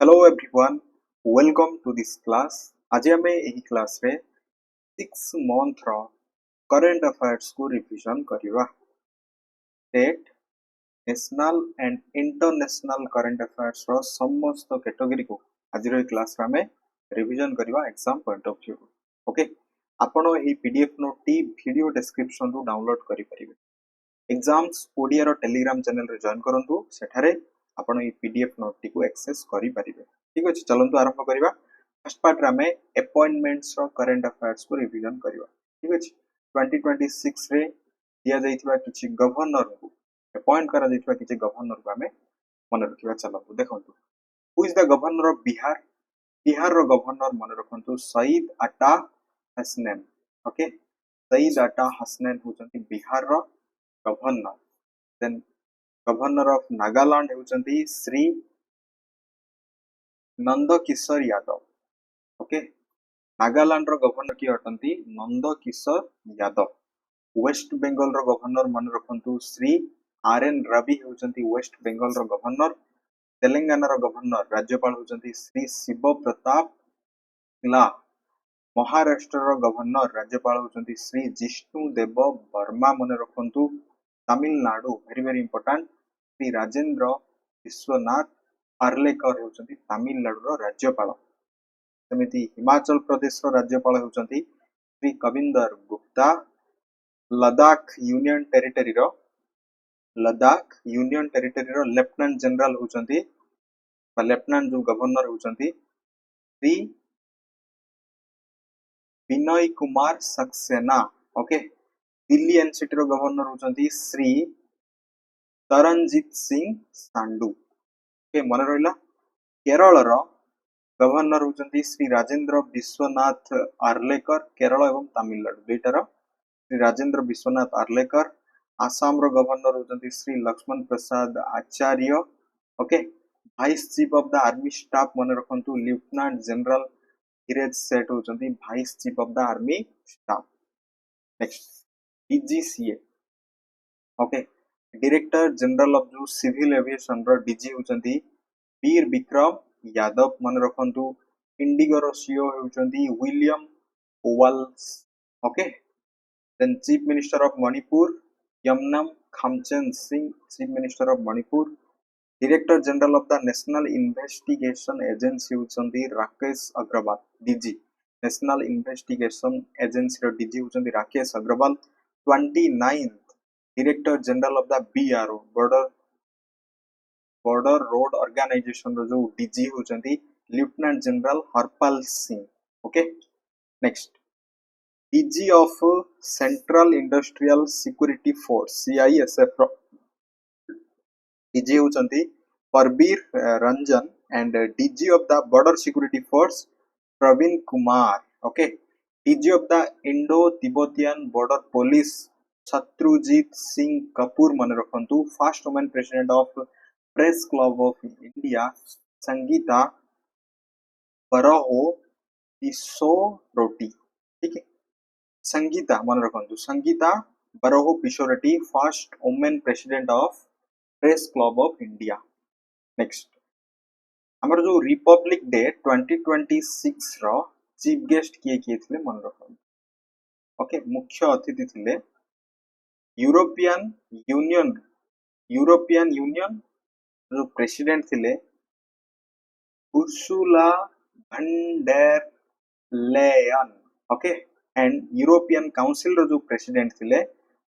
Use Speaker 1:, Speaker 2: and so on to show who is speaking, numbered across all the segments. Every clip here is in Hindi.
Speaker 1: Hello everyone, welcome to this class. आज आम यही क्लास रे 6 month रो करंट अफेयर्स को रिवीजन करवा। State, national and international current affairs रो समस्त कैटेगरी को आज रो क्लास रे आम रिवीजन करवा exam point of view. Okay, आपण एही PDF note T video description रु डाउनलोड करि परिबे। एग्जाम्स ओडिया रो टेलीग्राम चैनल रे जॉइन करंतु, सेठारे आपण ए पीडीएफ नोट टी को एक्सेस करि परिबे। ठीक अछि, चलंतु आरंभ करिवा। फर्स्ट पार्ट रे हमें अपॉइंटमेंट्स रो करंट अफेयर्स को रिवीजन करिवा। ठीक अछि, 2026 रे दिया जाइथिबा किछि गवर्नर को अपॉइंट करा जाइथिबा किछि गवर्नर को हमें मन रखिबा। चलंतु देखंतु, who is the governor of Bihar? Bihar रो गवर्नर मन रखंतु सईद अता हसनैन। ओके, सईद अता हसनैन होचंती बिहार रो governor. Then governor of Nagaland होचंती श्री नंद किशोर यादव। ओके, नागालैंड रो गवर्नर की अटंती नंद किशोर यादव। वेस्ट बेंगल रो गवर्नर मन रखंतु श्री आर एन रवि होचंती वेस्ट बेंगल रो गवर्नर। तेलंगाना रो गवर्नर राज्यपाल होचंती श्री शिव प्रताप ला। महाराष्ट्र रो गवर्नर राज्यपाल होचंती श्री जिष्णु देव वर्मा मन रखंतु। Tamil Nadu very very important Shri Rajendra Vishwanath Arlekar होचंती तमिलनाडु रो राज्यपाल। सेमिति हिमाचल प्रदेश रो राज्यपाल होचंती श्री कविंदर गुप्ता। लद्दाख यूनियन टेरिटरी रो लेफ्टिनेंट जनरल होचंती लेफ्टिनेंट जो गवर्नर होचंती श्री विनय कुमार सक्सेना। ओके, दिल्ली एनसीटी रो गवर्नर होचंती श्री तरनजीत सिंह सांडू। ओके, मन रहिला। केरल रो गवर्नर होचंती श्री राजेंद्र विश्वनाथ आर्लेकर। केरल एवं तमिलनाडु दुईटार श्री राजेंद्र विश्वनाथ आर्लेकर। आसाम रो गवर्नर होचंती Shri Laxman Prasad Acharya. Okay, vice chief of the army staff मन रखंतु लेफ्टिनेंट जनरल धीरज सेठ होचंती vice chief of the army staff. Next, DGCA. Okay, director general of जो सिविल एविएशन रो डीजी होचंती वीर विक्रम यादव मन रखंतु। इंडिगो रो सीईओ होचंती विलियम ओवल्स। Okay, then chief minister of Manipur Yumnam Khemchand Singh, chief minister of Manipur. Director general of the national investigation agency होचंती Rakesh Agarwal, DG. National investigation agency रो डीजी होचंती Rakesh Agarwal. 29th director general of the BRO border road organisation रो जो डीजी होचंती lieutenant general Harpal Singh. Okay, next, DG of central industrial security force CISF रो डीजी होचंती Parbir Ranjan and DG of the border security force Praveen Kumar. Okay, DG of the Indo Tibetan border police Shatrujeet Singh Kapoor मन रखंतु। First women president of press club of India Sangeeta Barooah Pisharoty. ठीक है, संगीता मन रखंतु Sangeeta Barooah Pisharoty first women president of press club of India. Next, हमर जो रिपब्लिक डे 2026 रो चीफ गेस्ट किए थिले मन रखंतु। ओके, मुख्य अतिथि थिले यूरोपियन यूनियन जो प्रेसिडेंट थिले Ursula von der Leyen. Okay, and European council रो जो प्रेसिडेंट थिले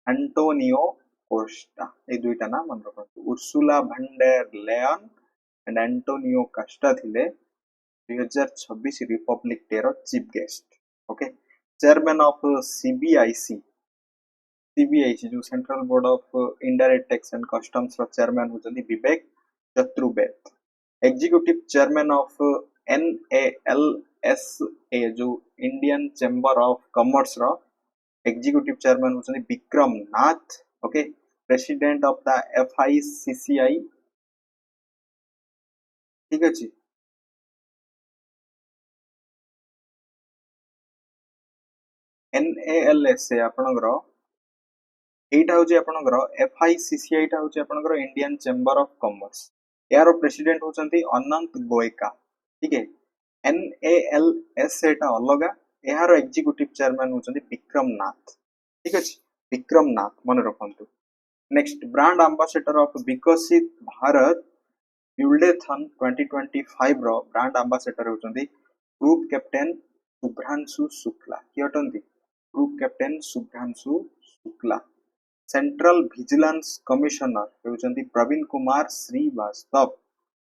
Speaker 1: एंटोनियो कोस्टा। ए दुईटा ना मन रखंतु, Ursula von der Leyen and Antonio Costa थिले 2026 रिपब्लिक डे रो chief guest. Okay, chairman of CBIC जो central board of indirect tax and customs रो चेयरमैन होचंती Vivek Chaturved. Executive chairman of NALSA जो इंडियन चैम्बर ऑफ कॉमर्स रो एग्जीक्यूटिव चेयरमैन होचंती Vikram Nath. Okay, president of the FICCI. ठीक अछि, एनएएलएसए आपनकर एटा होची आपनकर एफआईसीसीआई टा होची आपनकर इंडियन चैम्बर ऑफ कॉमर्स। यार प्रेसिडेंट होचंती अनंत गोयका ठीक है NALS एटा अलगा यार एग्जीक्यूटिव चेयरमैन होचंती विक्रम नाथ ठीक अछि विक्रम नाथ मन रखंतु next brand ambassador of Viksit Bharat buildathon 2025 रो ब्रांड एम्बेसडर होचंती ग्रुप कैप्टन शुभ्रांशु शुक्ला कि अटंती group captain Shubhanshu Shukla central vigilance commissioner होचंती Praveen Kumar Srivastava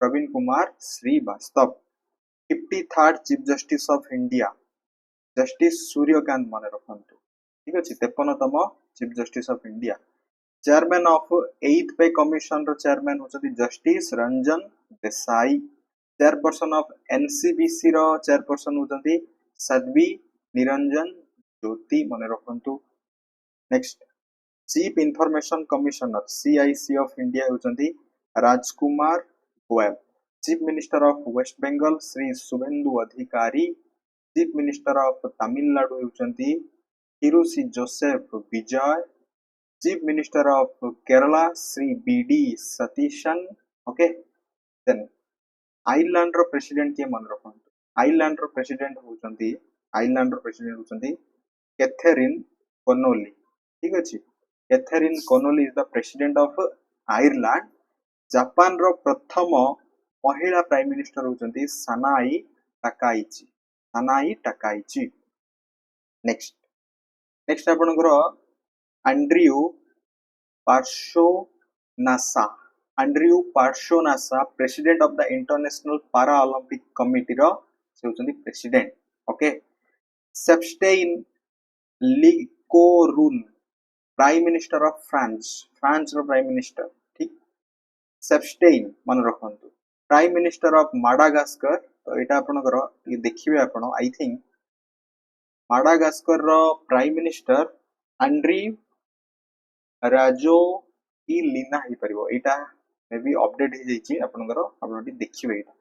Speaker 1: Praveen Kumar Srivastava 53rd chief justice of India justice Surya Kant मन रखंतु ठीक अछि 53तम chief justice of India chairman of 8th pay commission रो चेयरमैन होचंती justice Ranjan Desai chairperson of NCBC रो चेयरपर्सन होचंती सद्वी निरंजन ज्योति मन रखंतु next chief information commissioner CIC of India होचंती Rajkumar Goyal chief minister of West Bengal Shri Suvendu Adhikari chief minister of Tamil Nadu होचंती हिरोशी Joseph Vijay chief minister of Kerala Shri BD Satheesan okay then Ireland रो प्रेसिडेंट के मन रखंतु आयरलैंड रो प्रेसिडेंट होचंती कैथरीन कोनोली ठीक अछि Catherine Connolly is the president of Ireland Japan रो प्रथम महिला प्राइम मिनिस्टर होचंती सनाई टाकाइची नेक्स्ट नेक्स्ट आपनकर Andrew Parsons president of the international para Olympic committee रो से होचंती president okay Sebastien Lecornu prime minister of France रो प्राइम मिनिस्टर ठीक सेप्स्टेइन मन रखंतु प्राइम मिनिस्टर ऑफ माडागास्कर तो एटा आपनकर ये देखिबे आपण आई थिंक माडागास्कर रो प्राइम मिनिस्टर एंड्री राजो ई लीना ही परिबो एटा मे बी अपडेट हे जाईची आपनकर आपण देखिबे एटा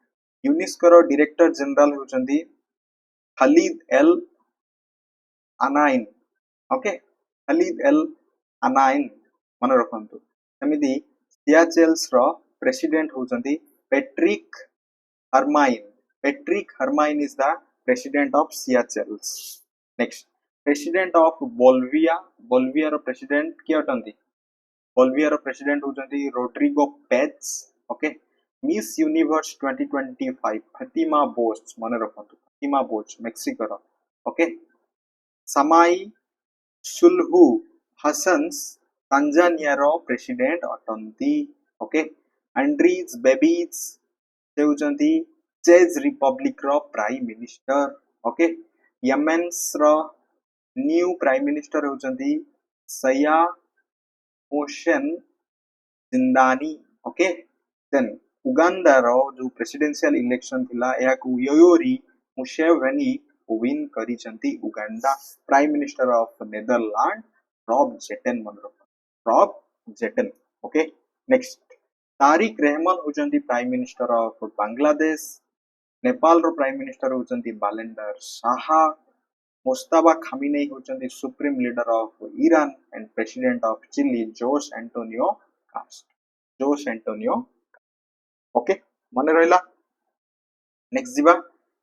Speaker 1: यूनेस्को रो डायरेक्टर जनरल होचंती Khaled El Enany okay Khaled El Enany मन रखंतु सेमिति सियाचेल्स रो प्रेसिडेंट होचंती Patrick Herminie is the president of Seychelles next president of Bolivia रो प्रेसिडेंट के अटंती बोल्विया रो प्रेसिडेंट होचंती Rodrigo Paz okay Miss Universe 2025 Fatima Bosch मन रखंतु फातिमा बोस मेक्सिको रो okay Samia Suluhu Hassan's Tanzania रो प्रेसिडेंट अटंती ओके एंड्रीज बेबीज से होचंती चेज रिपब्लिक रो प्राइम मिनिस्टर ओके यमेन्स रो न्यू प्राइम मिनिस्टर होचंती Shaya Mohsin Zindani okay then Uganda रो जो प्रेसिडेंशियल इलेक्शन थिला या को योयोरी मुसेवेनी विन करिसंती Uganda prime minister of Netherland Rob Jetten okay next Tarique Rahman होचंती prime minister of Bangladesh Nepal रो प्राइम मिनिस्टर होचंती बालेंडर शाह मुस्तफा खामिनेई होचंती supreme leader of Iran and president of Chile Jose Antonio okay माने रहला नेक्स्ट जीवा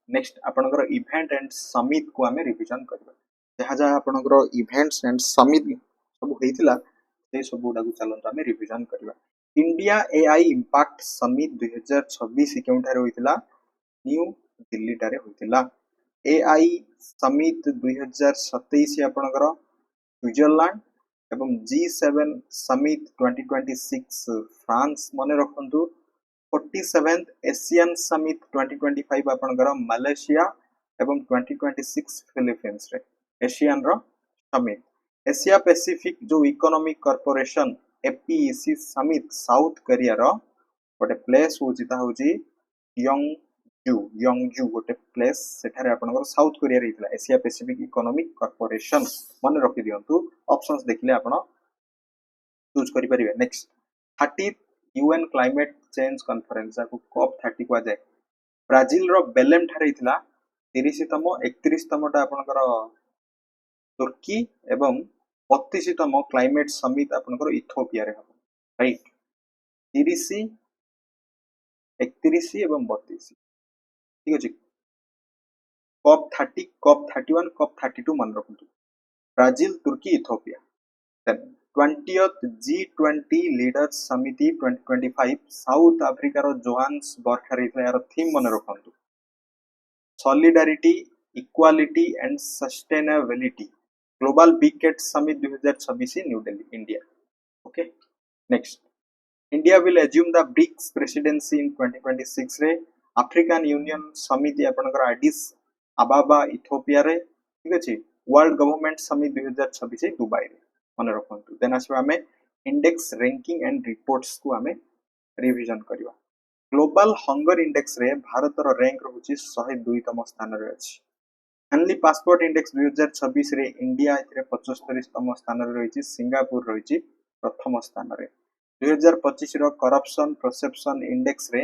Speaker 1: नेक्स्ट आपनकर इवेंट एंड समिट को हमें रिवीजन करबा जहा जहा आपनकर इवेंट्स एंड समिट सब हेतिला से सब गुडा को चलन हमें रिवीजन करबा इंडिया AI इंपैक्ट समिट 2026 केउठारे होइतिला न्यू दिल्ली टारे होइतिला AI समिट 2027 आपनकर स्विट्जरलैंड एवं G7 समिट 2026 फ्रांस माने रखंतु 47th एशियन समिट 2025 आपनकर मलेशिया एवं 2026 फिलीपींस रे एशियन रो समिट एशिया पैसिफिक जो economic corporation APEC summit South Korea रो गोटे प्लेस होची ता होची यंगजू गोटे प्लेस सेठारे आपनकर साउथ कोरिया रे हितला एशिया पैसिफिक इकोनॉमिक कॉर्पोरेशन मन रखि दियंतु ऑप्शंस देखले आपण चूज करि परिबे next 30th UN climate change conference को COP30 को जाय ब्राजील रो बेलेम ठारे हितला 30तम 31तम टा आपनकर तुर्की एवं 32तम क्लाइमेट समिट आपनकर इथियोपिया रे हो राइट 30 31 एवं 32 ठीक अछि कप 30 कप 31 कप 32 मन रखंतु ब्राजील तुर्की Ethiopia then 20th G20 leaders समिति 2025 साउथ अफ्रीका रो जोहान्सबर्ग ठारे यार थीम मन रखंतु solidarity equality and sustainability global big cat summit 2026 new Delhi India okay next India will assume the BRICS presidency in 2026 रे अफ्रीकन यूनियन समिति आपनकर एडिस अबाबा इथियोपिया रे ठीक अछि वर्ल्ड गवर्नमेंट समिट 2026 दुबई रे मन रखंतु देन आसबा हमें इंडेक्स रैंकिंग एंड रिपोर्ट्स को हमें रिवीजन करबा ग्लोबल हंगर इंडेक्स रे भारत रो रैंक रहउची 102 तम स्थान रे अछि फैमिली पासपोर्ट इंडेक्स 2026 रे इंडिया एथिरे 75 तम स्थान रे रहिछि सिंगापुर रहिछि प्रथम स्थान रे 2025 रो करप्शन परसेप्शन इंडेक्स रे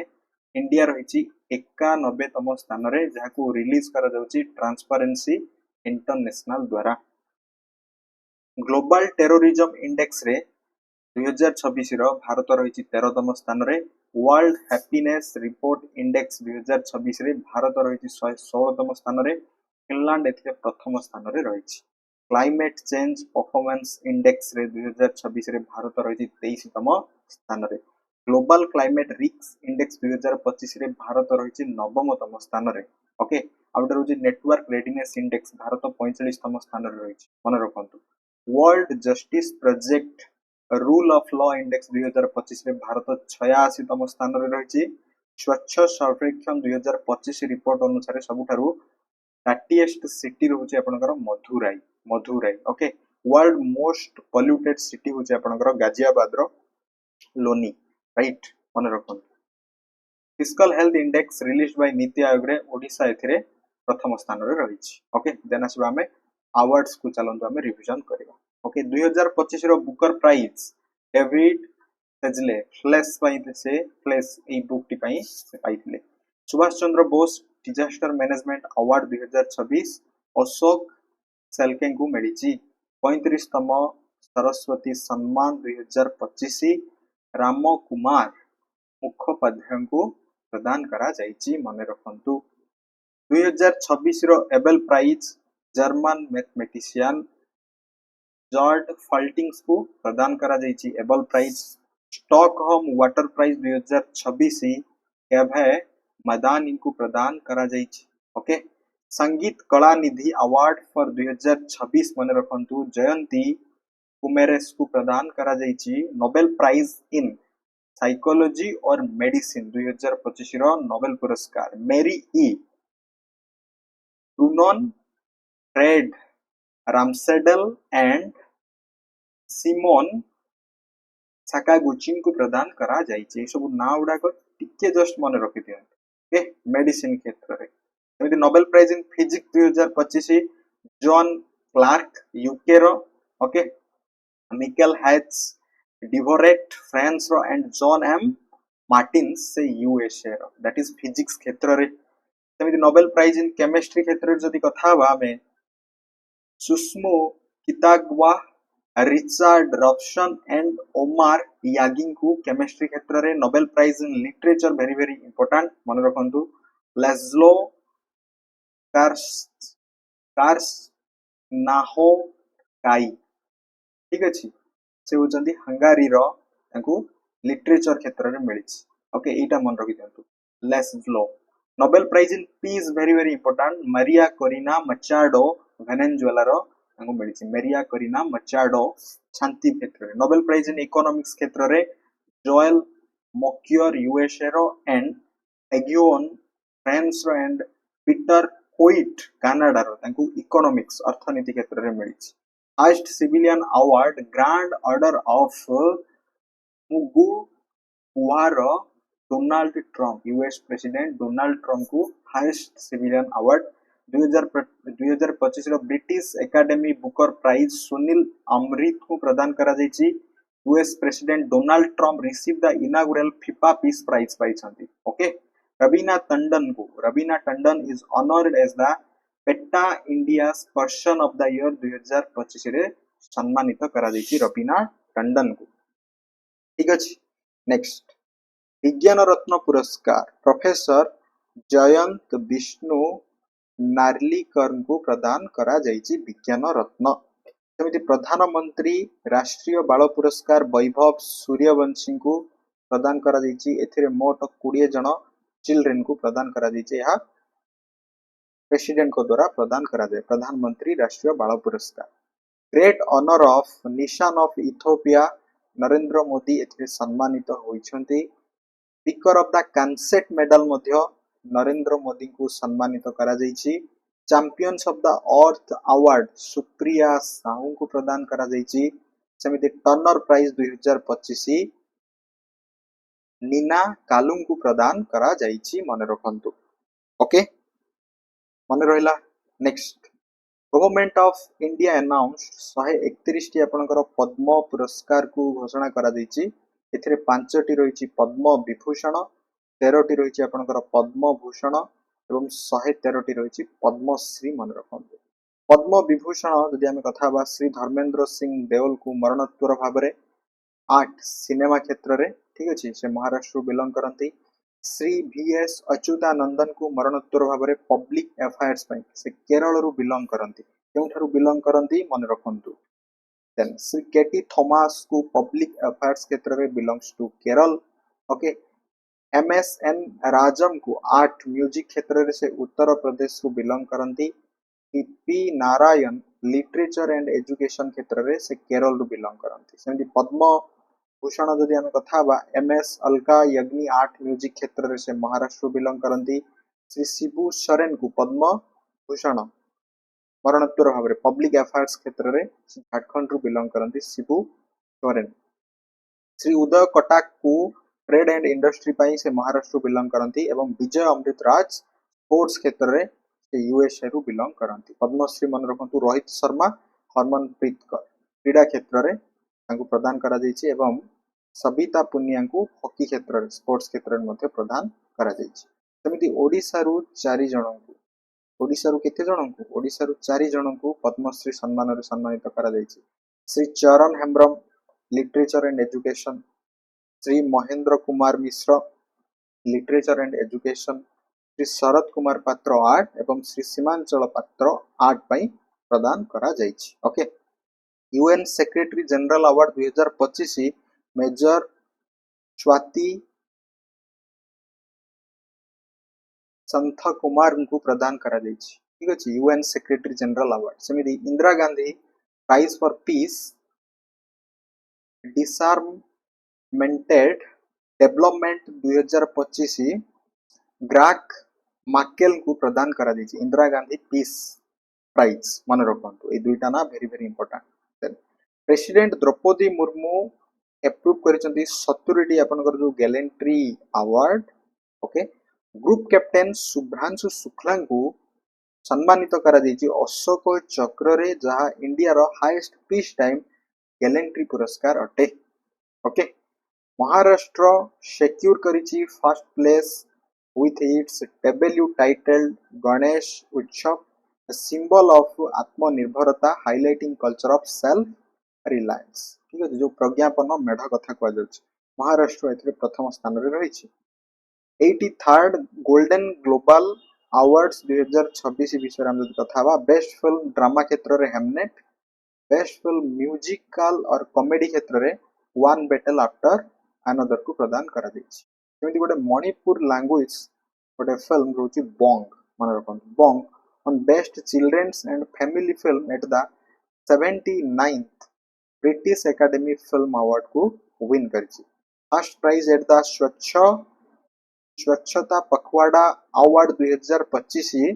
Speaker 1: इंडिया रहिछि 91 तम स्थान रे जाहाकू रिलीज करा जाउछि ट्रांसपेरेंसी इंटरनेशनल द्वारा ग्लोबल टेररिज्म इंडेक्स रे 2026 रो भारत रहिछि 13 तम स्थान रे वर्ल्ड हैप्पीनेस रिपोर्ट इंडेक्स 2026 रे भारत रहिछि 116 तम स्थान रे फिनलैंड एथिरे प्रथम स्थान रे रहिछि क्लाइमेट चेंज परफॉर्मेंस इंडेक्स रे 2026 रे भारत रहिछि 23 तम स्थान रे ग्लोबल क्लाइमेट रिस्क इंडेक्स 2025 रे भारत रहिछि 9 तम स्थान रे ओके आउटर रहिछि नेटवर्क रेडिनेस इंडेक्स भारत 45 तम स्थान रे रहिछि मन रखंतु world justice project rule of law index 2025 रे भारत 86 तम स्थान रे रहिछि स्वच्छ सर्वेक्षण 2025 रिपोर्ट अनुसार सबुठारु हॅट्टिएस्ट सिटी रहउछि आपनकर Madurai okay world most polluted city होछि आपनकर गाजियाबाद रो लोनी राइट मन रखन fiscal health index released by NITI Aayog रे ओडिसा एथिरे प्रथम स्थान रे रहिछि ओके देन आसबा हमें अवार्ड्स को चलंतु हमें रिवीजन करबा ओके 2025 रो Booker prize David Szalay flesh पाइते से फ्लैश ए बुक टी पई से पाइथिले Subhash Chandra Bose disaster management award 2026 Ashok सेल्के को मिली 35 तम सरस्वती सम्मान 2025 राम कुमार मुखोपाध्याय को प्रदान करा जायछि मने रखंतु 2026 रो Abel prize German mathematician George Faltings को प्रदान करा जायछि Abel prize Stockholm water prize 2026 केभे मदान को प्रदान करा जायछि ओके संगीत कला निधि अवार्ड फॉर 2026 मन रखंतु जयंती कुमेरेस को प्रदान करा जायछि नोबेल प्राइज इन साइकोलॉजी और मेडिसिन 2025 रो नोबेल पुरस्कार मेरी ई रूनन फ्रेड रामसेडल एंड सिमोन साकागुची को प्रदान करा जायछि सब ना उडा को टिके जस्ट मन रखि दियंतु ओके मेडिसिन क्षेत्र रे एमिति Nobel prize in physics 2025 John Clarke UK रो okay Michel H Devoret France रो एंड जॉन एम मार्टिन्स से यूएसए रो दैट इज फिजिक्स क्षेत्र रे एमिति नोबेल प्राइज इन केमिस्ट्री क्षेत्र रे जदी कथा बा हमें Susumu Kitagawa Richard Robson and Omar यागिंग को केमिस्ट्री क्षेत्र रे Nobel prize in literature very very important मन रखंतु लेस्लो कार्स नाहो काई ठीक अछि से होचंदी हंगारी रो ताकू लिटरेचर क्षेत्र रे मिली ओके एटा मन रखि दियंतु लेस्लो Nobel prize in peace very very important Maria Corina Machado Venezuela रो ताकू मिली मारिया कोरिना मचाडो शांति क्षेत्र रे नोबेल प्राइज इन इकोनॉमिक्स क्षेत्र रे जोएल मोक्योर यूएसए रो एंड एगियोन फ्रांस रो एंड पीटर होइट कनाडा रो ताकू इकोनॉमिक्स अर्थनीति क्षेत्र रे मिली highest civilian award grand order of मुगुवारो Donald Trump US president Donald Trump को हाईएस्ट सिविलियन अवार्ड 2025 रो British academy Booker prize Sunil Amrith को प्रदान करा जायछि US president Donald Trump receive the inaugural FIFA peace prize पाइछंती okay Raveena Tandon is honoured as the PETA India's person of the year 2025 रे सम्मानित करा जायछि रवीना टंडन को ठीक अछि नेक्स्ट विज्ञान रत्न पुरस्कार प्रोफेसर जयंत विष्णु नार्लिकर को प्रदान करा जायछि विज्ञान रत्न। सेमिति प्रधानमंत्री राष्ट्रीय बाल पुरस्कार वैभव सूर्यवंशी को प्रदान करा जायछि। एथिरे मोट 20 जन चिल्ड्रेन को प्रदान करा जायछि। यह प्रेसिडेंट को द्वारा प्रदान करा जाए प्रधानमंत्री राष्ट्रीय बाल पुरस्कार। ग्रेट ऑनर ऑफ निशान ऑफ इथियोपिया नरेंद्र मोदी एथिरे सम्मानित होइछन्ति। स्पीकर ऑफ द कांसेट मेडल मध्य नरेंद्र मोदी को सम्मानित करा जायछि। Champions of the earth award Supriya Sahu को प्रदान करा जायछि। सेमिति टर्नर प्राइज 2025 नीना कालुंग को प्रदान करा जायछि मने रखंतु। ओके मने रहिला। Next government of India announced 131 टी आपनकर पद्म पुरस्कार को घोषणा करा जायछि। एथिरे 5 टी रहिछि पद्म विभूषण, 13 टी रहिछि आपनकर पद्म भूषण एवं 113 टी रहिछि पद्मश्री मने रखंतु। पद्म विभूषण जदि आमे कथा बा श्री धर्मेंद्र सिंह देओल को मरणोत्तर भाबरे आर्ट सिनेमा क्षेत्र रे ठीक अछि से महाराष्ट्र बिलोंग करंती। श्री VS अच्युतानंदन को मरणोत्तर भाबरे पब्लिक अफेयर्स पई से केरल रु बिलोंग करंती। केउठारु बिलोंग करंती मने रखंतु। देन श्री केटी थॉमस को पब्लिक अफेयर्स क्षेत्र रे belongs to Kerala. Okay MSN Rajam को आर्ट म्यूजिक क्षेत्र रे से उत्तर प्रदेश को बिलोंग करंती। P Narayan literature and education क्षेत्र रे से केरल रु बिलोंग करंती। सेमति पद्म भूषण जदि आमे कथा बा MS अलका यज्ञी आर्ट म्यूजिक क्षेत्र रे से महाराष्ट्र बिलोंग करंती। श्री शिबू सोरेन को पद्म भूषण मरणोत्तर भाबरे पब्लिक अफेयर्स क्षेत्र रे झारखंड रु बिलोंग करंती शिबू सोरेन। श्री उदय कटाक को ट्रेड एंड इंडस्ट्री पाई से महाराष्ट्र बिलोंग करंती एवं विजय अमृत राज स्पोर्ट्स क्षेत्र रे से USA रु बिलोंग करंती। पद्मश्री मन रखंतु रोहित शर्मा हरमनप्रीत कौर क्रीडा क्षेत्र रे तांको प्रदान करा जायछि एवं सबिता पुनिया को हॉकी क्षेत्र रे स्पोर्ट्स क्षेत्र रे मध्ये प्रदान करा जायछि। सेमिति ओडिसा रु 4 जन को ओडिसा रु केते जन को ओडिसा रु 4 जन को पद्मश्री सम्मान रे सम्मानित करा जायछि। Shri Charan Hembram literature and education, Shri Mahendra Kumar Mishra literature and education, Shri Sharad Kumar Patra art एवं श्री सीमांचल पात्र आर्ट पई प्रदान करा जायछि। Okay UN secretary general award 2025 major Swathi Santh Kumar को प्रदान करा जायछि। ठीक अछि UN सेक्रेटरी जनरल अवार्ड। सेमिति Indira Gandhi prize for peace disarmament development 2025 Graca Machel को प्रदान करा जायछि। इंदिरा गांधी पीस प्राइज मन रखंतु। ए दुईटा ना very very important. President Droupadi Murmu approve करिसंती 70 टी आपनकर जो gallantry award. Okay group captain Shubhanshu Shukla को सम्मानित करा जायछि अशोक चक्र रे जहा इंडिया रो हाईएस्ट पीस टाइम गैलेंट्री पुरस्कार अटे। ओके महाराष्ट्र सिक्योर करिछि first place with its W titled Ganesh Utsav, a symbol of आत्मनिर्भरता highlighting culture of self reliance। ठीक है जो प्रज्ञापन मेढ कथा कह जाउछि महाराष्ट्र एथिरे प्रथम स्थान रे रहिछि। 83rd गोल्डन ग्लोबल अवार्ड्स 2026 विषय हम कथा बा बेस्ट फिल्म ड्रामा क्षेत्र रे हेमनेट, बेस्ट फिल्म म्यूजिकल और कॉमेडी क्षेत्र रे वन बैटल आफ्टर अनदर को प्रदान करा जायछि। सेमिति गोटे मणिपुर लैंग्वेज गोटे फिल्म रोची बोंग मन रखंतु। Boong won best children's and family film at the 79th British academy film award को विन करिछि। First prize at the Swachhata Pakhwada award 2025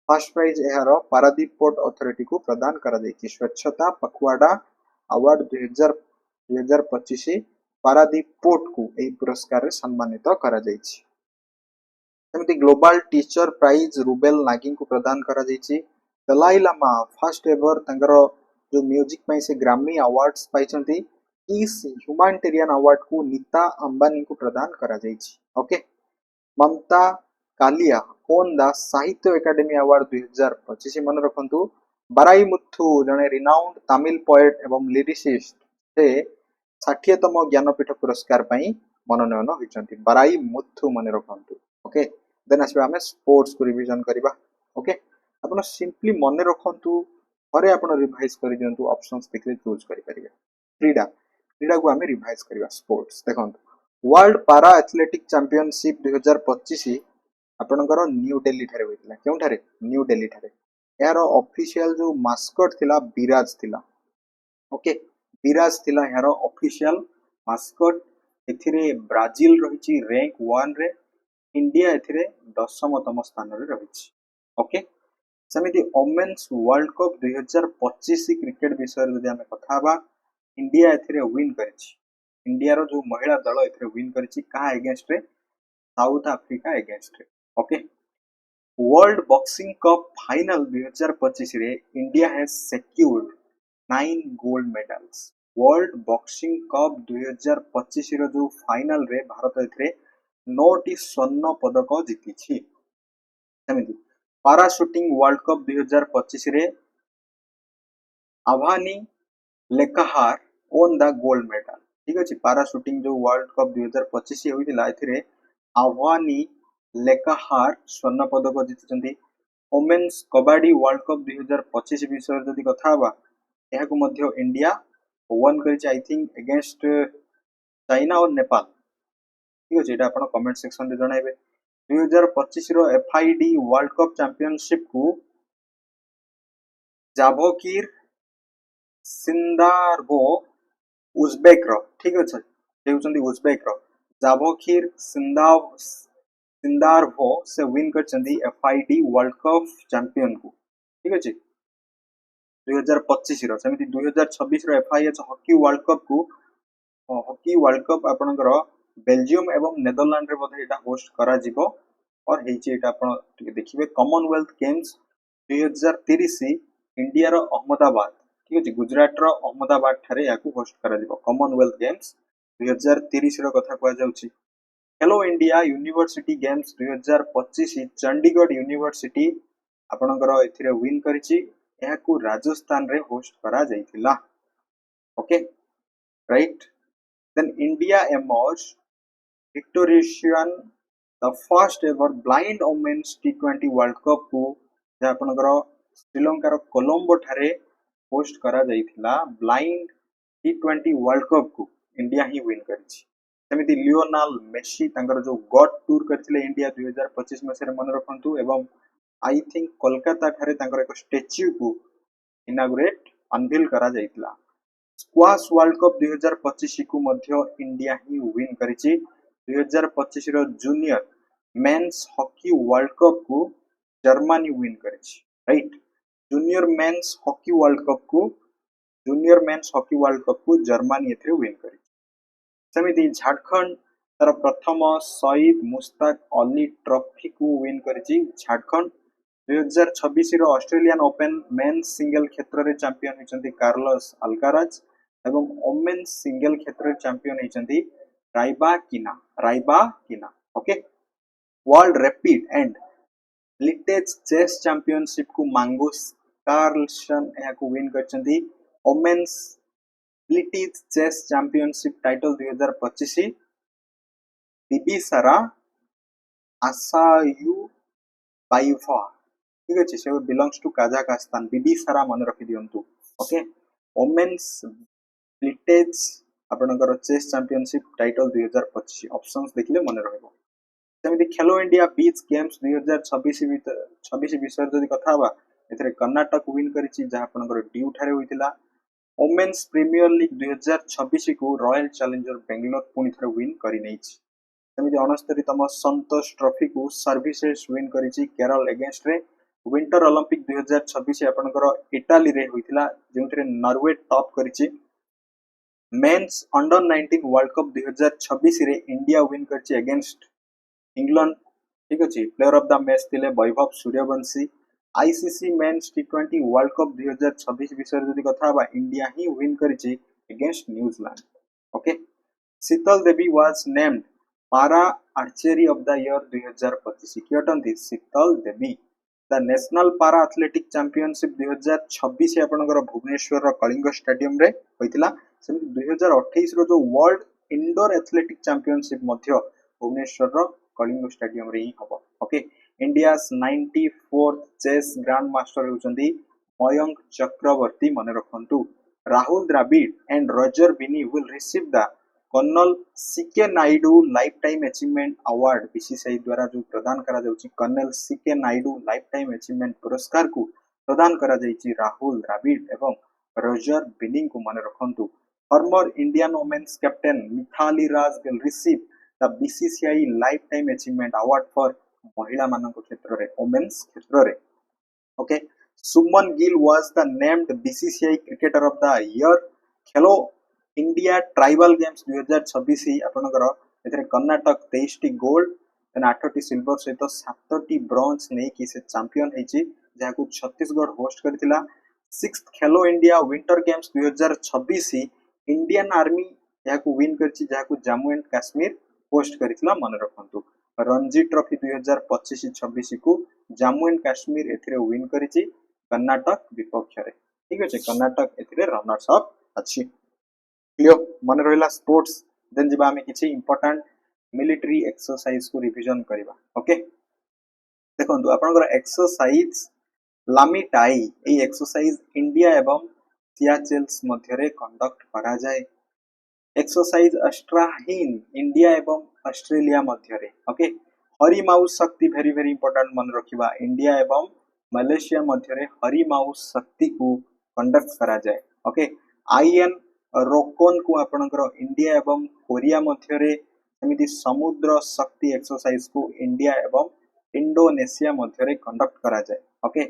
Speaker 1: first prize एहार पारादीप पोर्ट अथॉरिटी को प्रदान करा जायछि। स्वच्छता पखवाड़ा अवार्ड 2025 पारादीप पोर्ट को एही पुरस्कार रे सम्मानित करा जायछि। सेमिति ग्लोबल टीचर प्राइज रूबेल नागिन को प्रदान करा जायछि। दलाई लामा फर्स्ट एवर तंगर जो म्यूजिक पई से ग्रामी अवार्ड्स पाइछंती। इस ह्यूमैनिटेरियन अवार्ड को नीता अंबानी को प्रदान करा जायछि। Okay Mamta Kalia won the Sahitya academy award 2025 मन रखंतु। बराई मुथु जने रिनाउंड तमिल पोएट एवं लिरिसिस्ट से 60तम ज्ञानपीठ पुरस्कार पई मनोनयन होइचंती बराई मुथु मन रखंतु ओके देन आसबे हमें स्पोर्ट्स को रिवीजन करबा ओके आपण सिंपली मन रखंतु थरे आपण रिवाइज करि दियंतु ऑप्शंस देखले चूज करि परिबे क्रीडा क्रीडा को हमें रिवाइज करबा स्पोर्ट्स देखंतु वर्ल्ड पारा एथलेटिक चैंपियनशिप 2025 आपणकर न्यू दिल्ली ठारे होइतिला केउ ठारे न्यू दिल्ली ठारे यार ऑफिशियल जो मास्कट थिला विराज थिला ओके विराज थिला यार ऑफिशियल मास्कट एथिरे ब्राजिल रहिछि रैंक 1 रे इंडिया एथिरे 10तम स्थान रे रहिछि ओके सेमिति वोमेन्स वर्ल्ड कप 2025 क्रिकेट विषय जदि हमें कथा बा इंडिया एथिरे विन करिछि इंडिया रो जो महिला दल एथिरे विन करिछि का अगेंस्ट रे साउथ अफ्रीका अगेंस्ट रे okay world boxing cup final 2025 रे India has secured 9 gold medals world boxing cup 2025 रो जो फाइनल रे भारत एथिरे 9टी स्वर्ण पदक जीतिछि सेमिति पारा शूटिंग वर्ल्ड कप 2025 रे आवानी लेकाहार ओन द गोल्ड मेडल ठीक अछि पारा शूटिंग जो वर्ल्ड कप 2025 होइतिला एथिरे आवानी लेकाहार स्वर्ण पदक जीतिचंती वोमेन्स कबड्डी वर्ल्ड कप 2025 विषय जदि कथा बा एहाकु मध्य इंडिया वन करिछि आई थिंक अगेंस्ट चाइना और नेपाल ठीक अछि एटा आपण कमेंट सेक्शन रे जणाइबे 2025 रो एफआईडी वर्ल्ड कप चैंपियनशिप को जाभोकिर सिंदारगो उज्बेक रो ठीक अछि हेउचंदी उज्बेक रो जाभोकिर सिंदारभो से विन करचंदी एफआईडी वर्ल्ड कप चैंपियन को ठीक अछि 2025 रो सेमिति 2026 रो एफआईएच हॉकी वर्ल्ड कप को हॉकी वर्ल्ड कप आपनकर बेल्जियम एवं नेदरलैंड रे बधे एटा होस्ट करा जिवो और हेची एटा आपण देखिबे कॉमनवेल्थ गेम्स 2030 इंडिया रो अहमदाबाद ठीक अछि गुजरात रो अहमदाबाद ठारे याकू होस्ट करा जिवो कॉमनवेल्थ गेम्स 2030 रो कथा कोआ जाउची Khelo India university games 2025 Chandigarh university आपनकर एथिरे विन करिछि याकू राजस्थान रे होस्ट करा जाइतिला okay right then India emerged victorious the first ever blind women's T20 World Cup को जे आपनकर श्रीलंका रो कोलंबो ठारे होस्ट करा जाइतिला ब्लाइंड T20 वर्ल्ड कप को इंडिया ही विन करिछि सेमिति लियोनाल मेसी तांकर जो गॉड टूर करथिले इंडिया 2025 मसे मन रखंतु एवं आई थिंक कोलकाता ठारे तांकर एक स्टैच्यू को इनागुरेट अनवील करा जाइतिला स्क्वाश वर्ल्ड कप 2025 को मध्य इंडिया ही विन करिछि 2025 रो junior men's hockey world cup को जर्मनी विन करिछि right junior men's hockey world cup को जर्मनी एथरे विन करिछि सेमिति झारखंड तार प्रथम शहीद मुश्ताक अली ट्रॉफी को विन करिछि झारखंड 2026 रो ऑस्ट्रेलियन ओपन मेंस सिंगल क्षेत्र रे चैंपियन हिचंती कार्लोस अल्काराज एवं वोमेन्स सिंगल क्षेत्र रे चैंपियन हिचंती Rybakina okay world rapid and blitz chess championship को मांगूस कार्लसन याकू विन करचंती women's blitz chess championship title 2025 Bibisara आसायु viva ठीक अछि से बिलोंग्स टू काजाकिस्तान बीबी सारा मन रखि दियंतु ओके वोमेन्स लिटेज आपनकर चेस चैंपियनशिप टाइटल 2025 ऑप्शंस देखले मन रहबो सेमिति खेलो इंडिया बीच गेम्स 2026 विषय जदि कथा बा एथरे कर्नाटक विन करिछि जहा आपनकर ड्यू ठारे होइतिला वोमेन्स प्रीमियर लीग 2026 को रॉयल चैलेंजर बेंगलोर पुनी थरे विन करि नैछि सेमिति 69तम संतोष ट्रॉफी को सर्विसेस विन करिछि केरल अगेंस्ट रे विंटर ओलंपिक 2026 आपनकर इटाली रे होइतिला जेउथरे नॉर्वे टॉप करिछि मेंस अंडर 19 वर्ल्ड कप 2026 रे इंडिया विन करछि अगेंस्ट इंग्लैंड ठीक अछि प्लेयर ऑफ द मैच थिले वैभव सूर्यवंशी आईसीसी मेंस टी20 वर्ल्ड कप 2026 विषय जदि कथा बा इंडिया ही विन करिछि against New Zealand okay Sheetal Devi was named पारा आर्चरी ऑफ द ईयर 2025 कियटंती Sheetal Devi the national para athletic championship 2026 आपनकर भुवनेश्वर रो कलिंग स्टेडियम रे होइतिला सेमि 2028 रो जो वर्ल्ड इंडोर एथलेटिक चैंपियनशिप मध्य भुवनेश्वर रो कलिंग स्टेडियम रे ही हबो okay India 94th chess grand master होचंदी मयंक चक्रवर्ती मन रखंतु Rahul Dravid and Roger Binny will receive the colonel CK Nayudu life time achievement award BCCI द्वारा जो प्रदान करा जाउची colonel CK Nayudu life time achievement पुरस्कार को प्रदान करा जाइची राहुल द्रविड़ एवं रॉजर बिनी को मन रखंतु former Indian women's captain Mithali Raj will receive the BCCI life time achievement award for महिला मानक क्षेत्र रे वुमेन्स क्षेत्र रे okay Shubman Gill was the named BCCI cricketer of the year Khelo India tribal games 2026 आपनकर एथरे कर्नाटक 23 टी गोल्ड देन 8 टी सिल्वर सहित 7 टी ब्रोंज नै कि से चैंपियन हेची जाकू छत्तीसगढ़ होस्ट करथिला 6th Khelo India winter games 2026 Indian army याकू विन करछि जाकू जम्मू एंड कश्मीर होस्ट करथिला मन रखंतु रणजी ट्रॉफी 2025-26 को जम्मू एंड कश्मीर एथिरे विन करिछि कर्नाटक विपक्ष रे ठीक अछि कर्नाटक एथिरे रनर्स अप अछि क्लियर मन रहिला स्पोर्ट्स देन जिबा हमें किछि इंपोर्टेंट मिलिटरी एक्सरसाइज को रिवीजन करिबा ओके देखंतु आपनकर एक्सरसाइज लामिटाई ए एक्सरसाइज इंडिया एवं सियाचेल्स मध्य रे कंडक्ट करा जाय एक्सरसाइज अस्ट्राहीन इंडिया एवं ऑस्ट्रेलिया मध्य रे ओके हरी माउस शक्ति वेरी वेरी इंपोर्टेंट मन रखिबा इंडिया एवं मलेशिया मध्य रे हरी माउस शक्ति को कंडक्ट करा जाय ओके आईएन रोकोन को आपनकर इंडिया एवं कोरिया मध्य रे समिति समुद्र शक्ति एक्सरसाइज को इंडिया एवं इंडोनेशिया मध्य रे कंडक्ट करा जाय ओके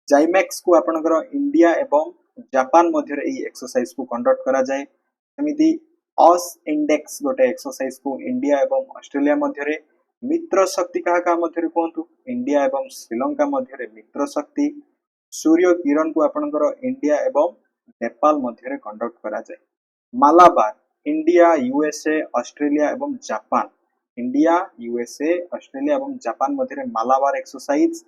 Speaker 1: जाइमैक्स को आपनकर इंडिया एवं जापान मध्य रे ई एक्सरसाइज को कंडक्ट करा जाय समिति ऑस इंडेक्स गोटे एक्सरसाइज को इंडिया एवं ऑस्ट्रेलिया मध्य रे मित्र शक्ति का मध्य रे कोंतु इंडिया एवं श्रीलंका मध्य रे मित्र शक्ति सूर्य किरण को आपनकर इंडिया एवं नेपाल मध्य रे कंडक्ट करा जाय मालाबार इंडिया यूएसए ऑस्ट्रेलिया एवं जापान इंडिया यूएसए ऑस्ट्रेलिया एवं जापान मध्य रे मालाबार एक्सरसाइज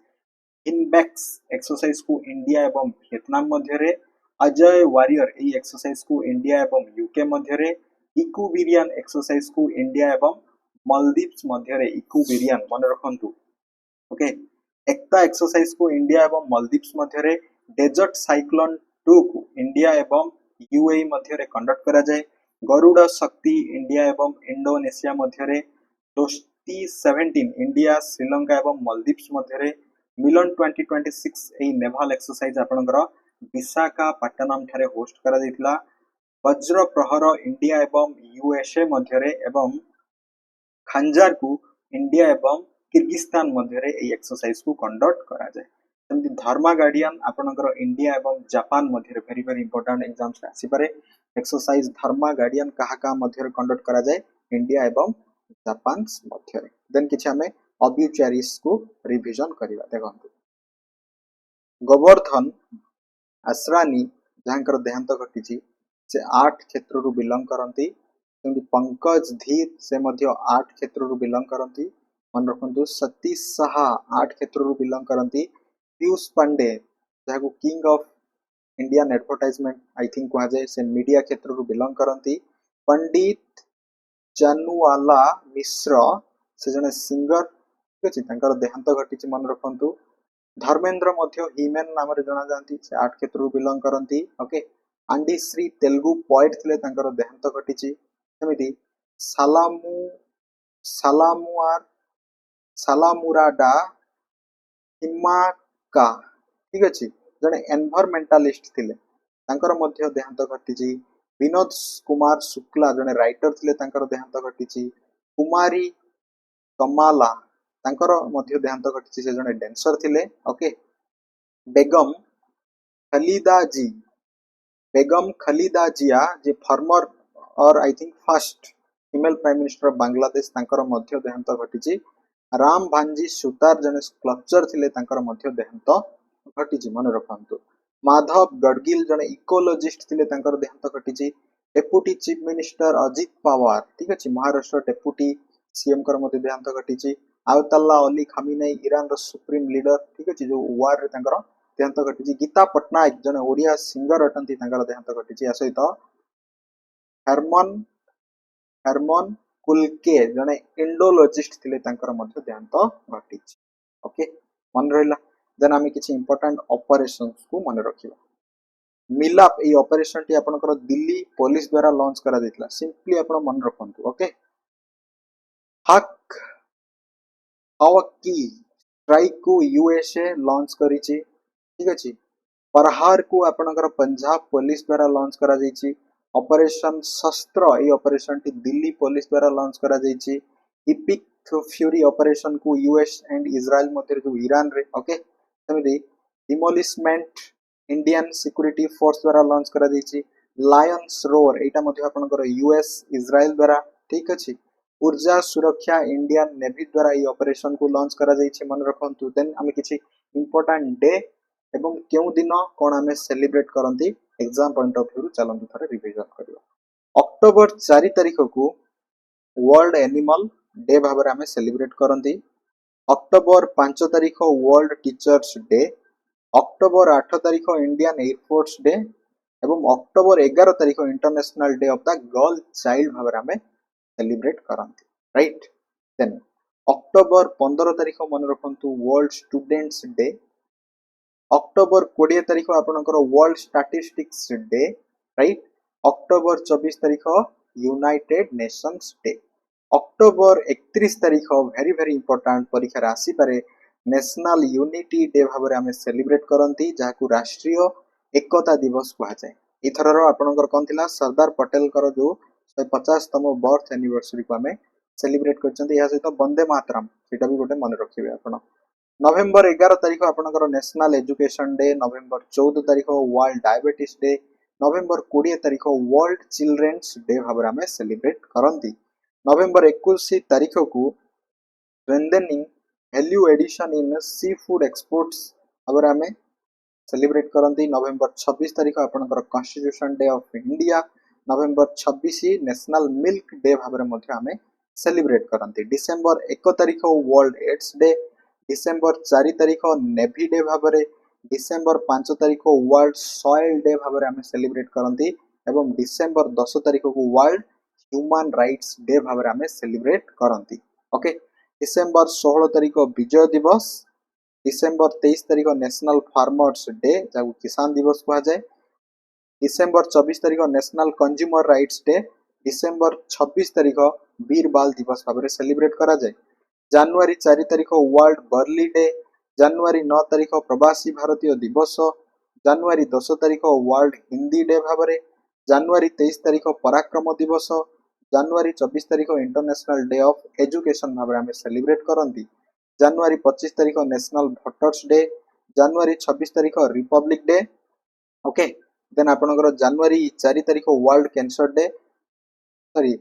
Speaker 1: इनबैक्स एक्सरसाइज को इंडिया एवं वियतनाम मध्य रे अजय वॉरियर ए एक्सरसाइज को इंडिया एवं यूके मध्य रे इक्यूबेरियन एक्सरसाइज को इंडिया एवं मालदीव्स मध्य रे इक्यूबेरियन मन रखंतु ओके एकता एक्सरसाइज को इंडिया एवं मालदीव्स मध्य रे डेजर्ट साइक्लोन 2 को इंडिया एवं यूएई मध्य रे कंडक्ट करा जाय गरुड़ शक्ति इंडिया एवं इंडोनेशिया मध्य रे दोस्ती 17 इंडिया श्रीलंका एवं मालदीव्स मध्य रे मिलन 2026 ए नेवल एक्सरसाइज आपनकर विशाखापट्टनम ठारे होस्ट करा दैथिला वज्र प्रहर इंडिया एवं यूएसए मध्य रे एवं खंजार को इंडिया एवं किर्गिस्तान मध्य रे ए एक्सरसाइज को कंडक्ट करा जाय सेमति धर्मा गार्डियन आपनकर इंडिया एवं जापान मध्य रे वेरी वेरी इंपोर्टेंट एग्जाम्स आसी पारे एक्सरसाइज धर्मा गार्डियन कहा मध्य रे कंडक्ट करा जाय इंडिया एवं जापान मध्य रे देन किछ हमें ऑब्यूचरीज को रिवीजन करिवा देखंतु गोवर्धन असरानी जहाँकर देहांत घटी से 8 क्षेत्र रु बिलोंग करती पंकज धीर से मध्य 8 क्षेत्र रु बिलोंग करती मन रखु सतीश साहा 8 क्षेत्र रु बिलोंग करती पीयूष पांडे जहाँ king of Indian advertisement I think कह जाए से मीडिया क्षेत्र रु बिलोंग करती पंडित चानुवाला मिश्र से जने सिंगर ठीक है देहांत घटी मन रखु धर्मेंद्र मध्य ह्यूमन नाम रे जाना जानती से 8 क्षेत्र रु बिलोंग करती ओके आंडी श्री तेलुगु पोएट थिले तांकर देहांत घटिची सेमिति सालामु सालामुआर सालामुराडा हिमाका ठीक अछि जने एनवायरमेंटलिस्ट थिले तांकर मध्य देहांत घटिची विनोद कुमार शुक्ला जने राइटर थिले तांकर देहांत घटिची कुमारी कमाला तांकर मध्य देहांत घटिची से जने डांसर थिले ओके बेगम खलीदा जिया जे फॉर्मर और I think first female prime minister of Bangladesh तांकर मध्य देहांत घटिची राम भांजी सुतार जने स्कल्पचर थिले तांकर मध्य देहांत घटिची मन रखंतु माधव गडगिल जने इकोलॉजिस्ट थिले तांकर देहांत घटिची deputy chief minister Ajit Pawar ठीक अछि महाराष्ट्र डेप्यूटी सीएम कर मध्य देहांत घटिची आयतुल्ला अली खामिनेई ईरान रो सुप्रीम लीडर ठीक अछि जो वार रे तांकर देहांत घटिची गीता पटनायक जने ओडिया सिंगर अटंती तांकर देहांत घटिची आ सहित हरमन हेरमन कुलके जने इंडोलॉजिस्ट थिले तांकर मध्य देहांत घटिछि ओके मन रहिला देन आमे किछि इंपोर्टेंट ऑपरेशंस को मन रखिबा मिलाप ए ऑपरेशन टी आपनकर दिल्ली पुलिस द्वारा लॉन्च करा दैतिला सिंपली आपण मन रखंतु ओके हक हवकी स्ट्राइक को यूएसए लॉन्च करिछि ठीक अछि प्रहार को आपनकर पंजाब पुलिस द्वारा लॉन्च करा दैछि ऑपरेशन शस्त्र ए ऑपरेशन टी दिल्ली पुलिस द्वारा लॉन्च करा दैछि इपिक फ्यूरी ऑपरेशन को यूएस एंड इजराइल मध्य जो ईरान रे ओके समिति डिमोलिशमेंट इंडियन सिक्योरिटी फोर्स द्वारा लॉन्च करा दैछि लायंस रोर एटा मध्य आपनकर यूएस इजराइल द्वारा ठीक अछि ऊर्जा सुरक्षा इंडियन नेवी द्वारा ये ऑपरेशन को लॉन्च करा दैछि मन रखंतु देन आमे किछि इंपोर्टेंट डे एवं केउ दिन कोन आमे सेलिब्रेट करंती एग्जाम पॉइंट ऑफ व्यू चलंतु थरे रिवीजन करियो अक्टोबर 4 तारिख को वर्ल्ड एनिमल डे भाबरे आमे सेलिब्रेट करंती अक्टोबर 5 तारिख वर्ल्ड टीचर्स डे अक्टोबर 8 तारिख इंडियन एयरफोर्स डे एवं अक्टोबर 11 तारिख international day of the girl child भाबरे आमे सेलिब्रेट करंती राइट देन अक्टोबर 15 तारिख मन रखंतु वर्ल्ड स्टूडेंट्स डे अक्टोबर 20 तारिख आपनकर world statistics day right October 24 तारिख यूनाइटेड नेशंस डे अक्टोबर 31 तारिख वेरी इंपोर्टेंट परीक्षा राशि पारे नेशनल यूनिटी डे भाबरे आमे सेलिब्रेट करंती जाकू राष्ट्रीय एकता दिवस कहा जाय इथरर आपनकर कोन थिला सरदार पटेल कर जो 150 तम बर्थ एनिवर्सरी को आमे सेलिब्रेट करचंती या सहित वंदे मातरम सेटा भी गोटे मन रखिबे आपण नवेम्बर 11 तारिख आपनकर नेशनल एजुकेशन डे नवेम्बर 14 तारिख वर्ल्ड डायबिटीज डे नवेम्बर 20 तारिख वर्ल्ड चिल्ड्रेन्स डे भाबरे आमे सेलिब्रेट करंती नवेम्बर 21 तारिख को strengthening value addition in sea food exports भाबरे आमे सेलिब्रेट करंती नवेम्बर 26 तारिख आपनकर constitution day of India November 26 national milk day भाबरे मध्य आमे सेलिब्रेट करंती डिसेंबर 1 तारिख वर्ल्ड एड्स डे डिसेंबर 4 तारिख नेवी डे भाबरे डिसेंबर 5 तारिख वर्ल्ड सॉइल डे भाबरे आमे सेलिब्रेट करंती एवं डिसेंबर 10 तारिख को वर्ल्ड ह्यूमन राइट्स डे भाबरे आमे सेलिब्रेट करंती ओके डिसेंबर 16 तारिख विजय दिवस डिसेंबर 23 तारिख नेशनल फार्मर्स डे जाको किसान दिवस कहा जाए डिसेंबर 24 तारिख national consumer rights day December 26 तारिख वीर बाल दिवस भाबरे सेलिब्रेट करा जाए जनवरी 4 तारिख वर्ल्ड बर्ली डे जनवरी 9 तारिख प्रवासी भारतीय दिवस जनवरी 10 तारिख वर्ल्ड हिंदी डे भाबरे जनवरी 23 तारिख पराक्रम दिवस जनवरी 24 तारिख इंटरनेशनल डे ऑफ एजुकेशन भाबरे आमे सेलिब्रेट करंती जनवरी 25 तारिख नेशनल वोटर्स डे जनवरी 26 तारिख रिपब्लिक डे ओके देन आपनकर जनवरी 4 तारिख world cancer day sorry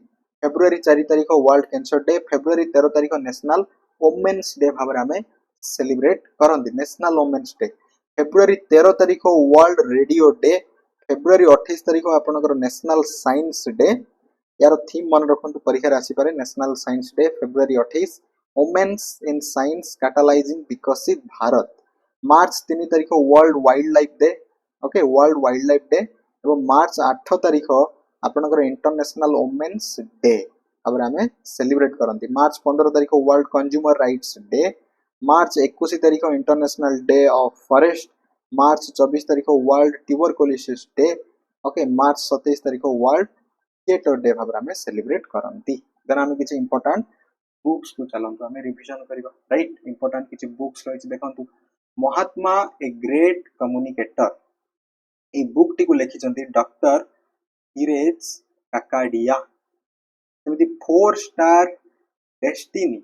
Speaker 1: February 4 तारिख वर्ल्ड कैंसर डे फेब्रुआरी 13 तारिख नेशनल वुमेन्स डे भाबरे आमे सेलिब्रेट करंती नेशनल वुमेन्स डे फेब्रुआरी 13 तारिख वर्ल्ड रेडियो डे फेब्रुआरी 28 तारिख आपनकर नेशनल साइंस डे यार थीम मन रखंतु परीक्षा राशि पारे national science day February 28 women in science catalysing Viksit Bharat March 3 तारिख world wild life day okay world wild life day एवं मार्च 8 तारिख आपनकर इंटरनेशनल वुमेन्स डे अब आमे सेलिब्रेट करंती मार्च 15 तारिख वर्ल्ड कंज्यूमर राइट्स डे मार्च 21 तारिख इंटरनेशनल डे ऑफ फॉरेस्ट मार्च 24 तारिख world tuberculosis day okay March 27 तारिख वर्ल्ड थिएटर डे भाबरे आमे सेलिब्रेट करंती देन आमे किछि इंपोर्टेंट बुक्स को चलंतु आमे रिवीजन करबा राइट इंपोर्टेंट किछि बुक्स रहिछि देखंतु Mahatma a great communicator a book टी को लिखिचंती डॉक्टर धीरेज काकाडिया सेमिति 4 स्टार डेस्टिनी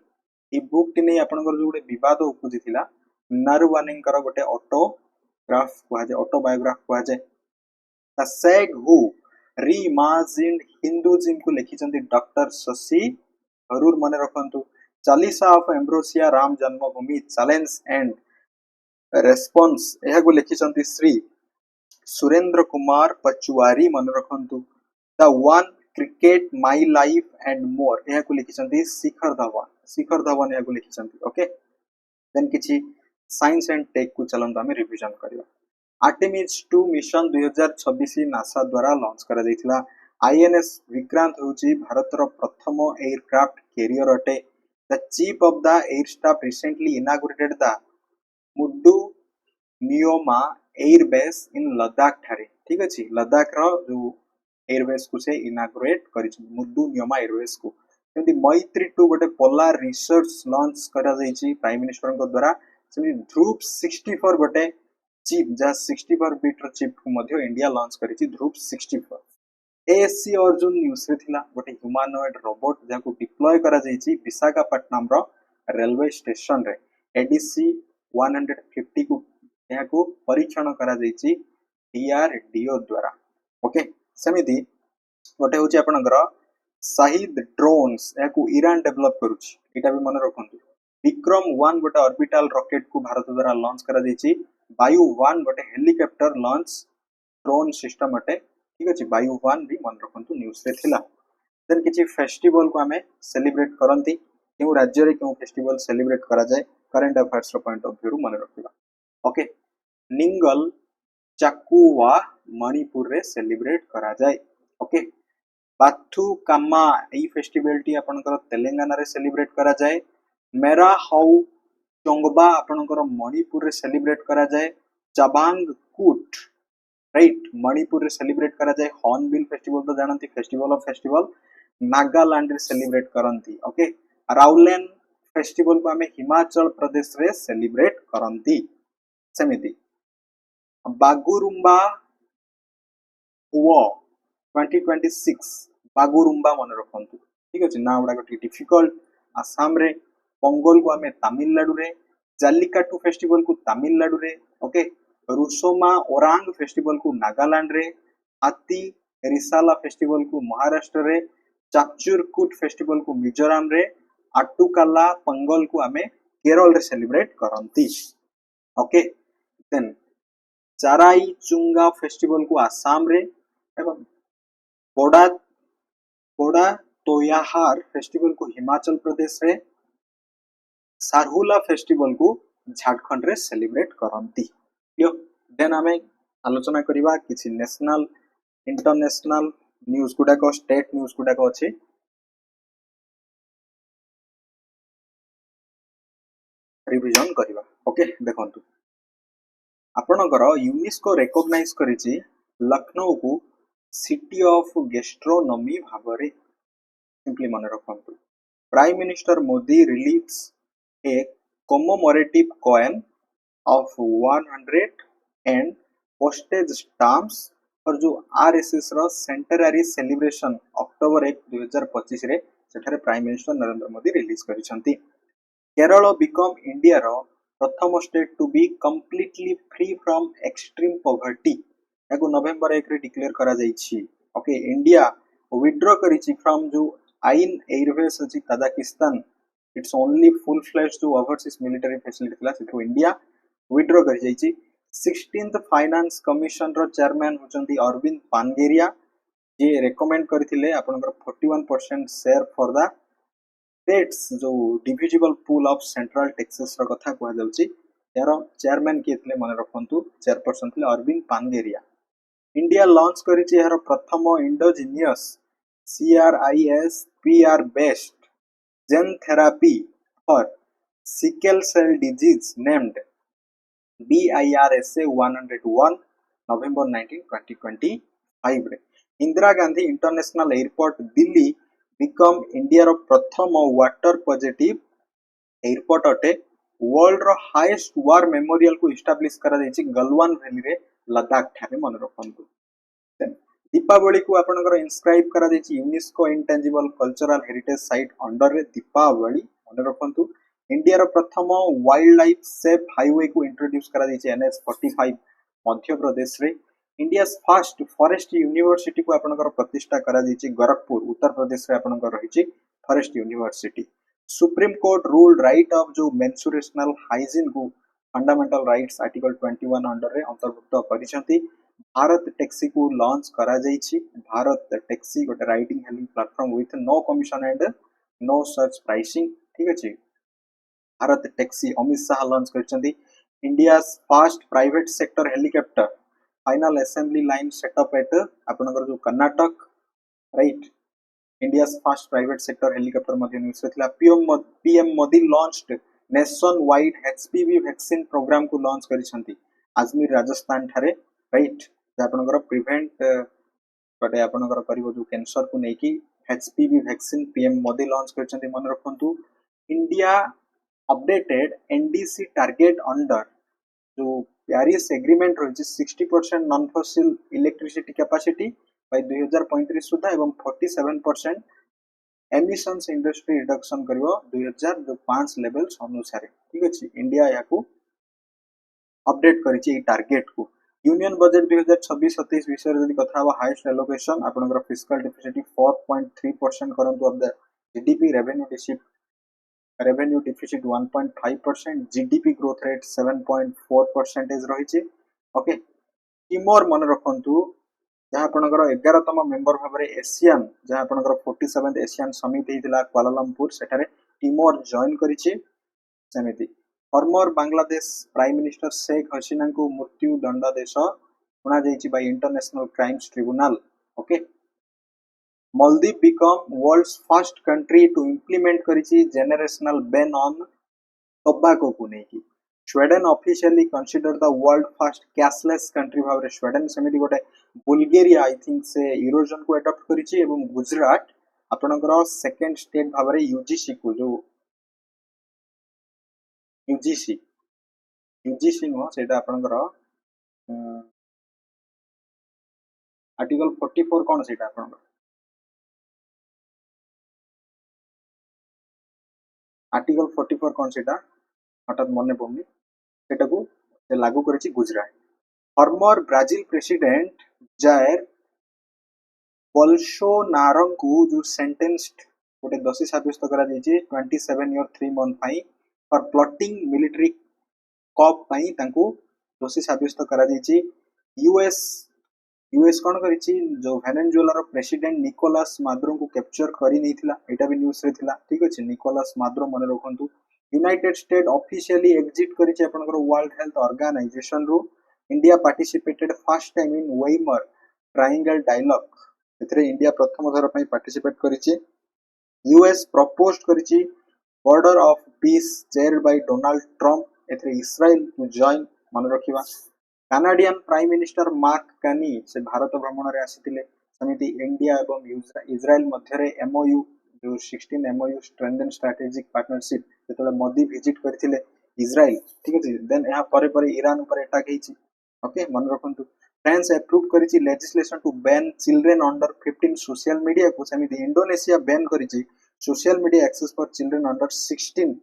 Speaker 1: ए बुक टी नै आपनकर जो गोटे विवाद उपजिथिला नारुवानींकर गोटे ऑटोग्राफ कहा जाय ऑटोबायोग्राफ कहा जाय the sag who reimagined Hinduism को लिखिचंती डॉक्टर शशि थरूर मन रखंतु Chalisa of ambrosia Ram Janmabhoomi challenge and response एहा को लिखिचंती श्री सुरेंद्र कुमार पचुआरी मन रखंतु the one cricket my life and more एहा को लिखिचंती शिखर धवन एहा को लिखिचंती ओके देन किछि साइंस एंड टेक को चलंतु आमे रिवीजन करबा आर्टेमिस 2 मिशन 2026 नासा द्वारा लॉन्च करा दैथिला आईएनएस विक्रांत होची भारतर प्रथम एयरक्राफ्ट कैरियर अटे। The chief of the air staff recently inaugurated the Mudh Nyoma air base in Ladakh ठारे। ठीक अछि, लद्दाख रो जो एयरबेस को से इनागुरेट करिछि मुड्डू नियोमा एयरबेस को। सेमती मैत्री 2 गोटे पोलार रिसर्च लॉन्च करा जाइछि प्राइम मिनिस्टर को द्वारा। सेमती ध्रुव 64 गोटे चिप जहाँ 64 बीटर चिप को मध्य इंडिया लॉन्च करिछि ध्रुव 64। एएससी अर्जुन न्यूज रे थिला गोटे ह्यूमनॉइड रोबोट जाको डिप्लॉय करा जाइछि विशाखापट्टनम रो रेलवे स्टेशन रे। एडीसी 150 को याको परीक्षण करा जाइछि डीआरडीओ द्वारा। ओके, सेमिति गोटे होछि आपनकर शाहिद ड्रोन्स याको ईरान डेवलप करूछि, एटा भी मन रखंतु। विक्रम 1 गोटे ऑर्बिटल रॉकेट को भारत द्वारा लॉन्च करा जाइछि। वायु 1 गोटे हेलिकॉप्टर लॉन्च ड्रोन सिस्टम अटे। ठीक अछि, वायु 1 भी मन रखंतु न्यूज रे थिला। देन किछि फेस्टिवल को हमें सेलिब्रेट करंती, केउ राज्य रे केउ फेस्टिवल सेलिब्रेट करा जाय करंट अफेयर्स रो पॉइंट ऑफ व्यू मन रखिबा। ओके, निंगल चाकुवा मणिपुर रे सेलिब्रेट करा जाय। ओके, बाथु कामा एई फेस्टिवल टी आपनकर तेलंगाना रे सेलिब्रेट करा जाय। मेरा हाउ चोंगबा आपनकर मणिपुर रे सेलिब्रेट करा जाय। चबांग कूट राइट मणिपुर रे सेलिब्रेट करा जाय। हॉर्नबिल फेस्टिवल तो जानंती, फेस्टिवल ऑफ फेस्टिवल नागालैंड रे सेलिब्रेट करंती। ओके, राउलेन फेस्टिवल को हमें हिमाचल प्रदेश रे सेलिब्रेट करंती। सेमिति बागुरुम्बा हुओ 2026 बागुरुम्बा मन रखंतु। ठीक अछि, ना उडा गटी डिफिकल्ट। आसाम रे पोंगल को हमें तमिलनाडु रे, जालिकाटू फेस्टिवल को तमिलनाडु रे। ओके, रुसोमा ओरांग फेस्टिवल को नागालैंड रे, हाथी रिसाला फेस्टिवल को महाराष्ट्र रे, चाचुरकुट फेस्टिवल को मिजोरम रे, आटुकाला पंगल को हमें केरल रे सेलिब्रेट करंती। ओके, देन चाराई चुंगा फेस्टिवल को आसाम रे एवं बोडा बोडा तोयाहार फेस्टिवल को हिमाचल प्रदेश रे, सारहुला फेस्टिवल को झारखंड रे सेलिब्रेट करंती। देन आमे आलोचना करिबा किछि नेशनल इंटरनेशनल न्यूज गुडाक स्टेट न्यूज गुडाक अछि। रिविजन करिबा। ओके, देखंतु आपनकर यूनेस्को रिकॉग्नाइज करिछि लखनऊ को सिटी ऑफ गैस्ट्रोनॉमी भाबरे। सिंपली मन रखंतु prime minister Modi release a commemorative coin of 100 and postage stamps और जो आरएसएस रो सेंटररी सेलिब्रेशन अक्टोबर 1 2025 रे सेठारे prime minister Narendra Modi release करिसंती। केरल बिकम इंडिया रो प्रथम state to be completely free from extreme poverty याको नवेंबर 1 रे डिक्लेयर करा जाइछि। ओके, इंडिया विथड्रॉ करिछि फ्रॉम जो आइन एयरवेज अछि Kazakhstan, it's only full fledged जो ओवरसीज मिलिटरी फैसिलिटी थिला सेठो इंडिया विथड्रॉ करि जाइछि। 16th फाइनेंस कमिशन रो चेयरमैन होचंती अरविंद पानगेरिया, जे रेकमेंड करथिले आपनकर 41% शेयर फॉर द स्टेट्स जो divisible pool of central taxes रो कथा कहै जाउछि। यार चेयरमैन के थिले मन रखंतु, चेयरपर्सन थिले अरविंद पानगेरिया। इंडिया लॉन्च करिछि यार प्रथम indigenous CRISPR based gene therapy for sickle cell disease named BIRSA 101 November 19 2025 रे। Indira Gandhi international airport Delhi become India रो प्रथम वाटर पॉजिटिव एयरपोर्ट अटे। वर्ल्ड रो हाईएस्ट वार मेमोरियल को एस्टैब्लिश करा जाइछि गलवान वैली रे लद्दाख ठारे मन रखंतु। दीपावली को आपनकर इंस्क्राइब करा जाइछि UNESCO intangible cultural heritage site under रे दीपावली मन रखंतु। इंडिया रो प्रथम वाइल्ड लाइफ सेफ हाईवे को इंट्रोड्यूस करा जाइछि NH 45 मध्य प्रदेश रे। इंडिया फर्स्ट फॉरेस्ट यूनिवर्सिटी को आपनकर प्रतिष्ठा करा जाइछि गोरखपुर उत्तर प्रदेश रे आपनकर रहिछि forest university. Supreme court ruled right of जो मेंसुरेशनल हाइजीन को फंडामेंटल राइट्स आर्टिकल 21 अंडर रे अंतर्भुक्त करिसंती। भारत टैक्सी को लॉन्च करा जाइछि। भारत टैक्सी गोटे riding hailing platform with no commission and no surge pricing. ठीक अछि, भारत टैक्सी अमित शाह लॉन्च करछंती। India first private sector helicopter final assembly line setup at आपनकर जो Karnataka right India's first private sector helicopter ମଧ୍ୟ ନ୍ୟୁଜ୍ ରେ ଥିଲା PM Modi launched nationwide HPV vaccine programme को लॉन्च କରିଛନ୍ତି ଆଜମୀର ରାଜସ୍ଥାନ ଠାରେ ରାଇଟ୍ ଆପଣଙ୍କର ପ୍ରିଭେଣ୍ଟ ଗୋଟେ ଆପଣଙ୍କର କରିବ ଯୋଉ କ୍ୟାନ୍ସର କୁ ନେଇକି HPV vaccine PM Modi launch କରିଛନ୍ତି ମନେ ରଖନ୍ତୁ India updated NDC target under जो प्यारिस एग्रीमेंट रही 60% non fossil electricity capacity by 2035 सुधा एवं 47% एमिशंस इंडस्ट्री रिडक्शन करिवो 2005 लेवल्स अनुसार ठीक अछि इंडिया याकू अपडेट करिछि ए टारगेट को यूनियन बजट 2026-27 विषय जदि कथा हवा हाईएस्ट एलोकेशन आपनकर फिस्कल डेफिसिट 4.3% करंतु of the GDP revenue deficit 1.5% GDP growth rate 7.4% रही ओके टिमोर मन रखंतु जहाँ आपनकर 11तम मेंबर भाबरे एशियन जहाँ आपनकर 47th एशियन समिट हेतिला कुआलालंपुर सेठारे टिमोर जॉइन करिछि समिति former Bangladesh prime minister Sheikh Hasina को मृत्यु दंडादेश सुना जाइछि by international crimes tribunal okay Maldives become world's first country to implement करिछि generational ban on tobacco को नेकी Sweden officially consider the world first cashless country भाबरे स्वीडन समिति गोटे बुल्गारिया आई थिंक से यूरोजोन को अडॉप्ट करिछि एवं गुजरात आपनकर सेकंड स्टेट भाबरे यूजीसी को जो यूजीसी नो सेटा आपनकर आर्टिकल 44 कोन सेटा आपनकर आर्टिकल 44 कोन सेटा हठात मने पड़नी सेटा को से लागू करिछि Gujarat former Brazil president Jair Bolsonaro को जो सेंटेंस्ड गोटे दोषी साब्यस्त करा जाइछि 27 ईयर 3 मंथ पई फॉर प्लॉटिंग मिलिटरी कॉप पई तांको दोषी साब्यस्त करा जाइछि यूएस कोन करिछि जो वेनेजुएला रो प्रेसिडेंट निकोलस मादुरो को कैप्चर करि नैथिला एटा भी न्यूज़ रे थिला ठीक अछि निकोलस मादुरो मने रखंतु यूनाइटेड स्टेट ऑफिशियली एग्जिट करिछि आपनकर वर्ल्ड हेल्थ ऑर्गेनाइजेशन रो India participated first time in Weimar triangle dialogue एथरे इंडिया प्रथम थर पई पार्टिसिपेट करिछि यूएस प्रपोज्ड करिछि board of peace chaired by Donald Trump एथरे इस्राइल टू जॉइन मन रखिबा Canadian prime minister Mark Carney से भारत भ्रमण रे आसीथिले समिति इंडिया एवं इस्राइल मध्य रे एमओयू जो 16 एमओयू स्ट्रेंथन स्ट्रेटेजिक पार्टनरशिप जेतले मोदी विजिट करथिले इस्राइल ठीक अछि देन यहा परे परे ईरान ऊपर अटैक हेछि ओके मन रखंतु फ्रांस अप्रूव करिछि legislation to ban children under 15 social media को समिति इंडोनेशिया बैन करिछि social media access for children under 16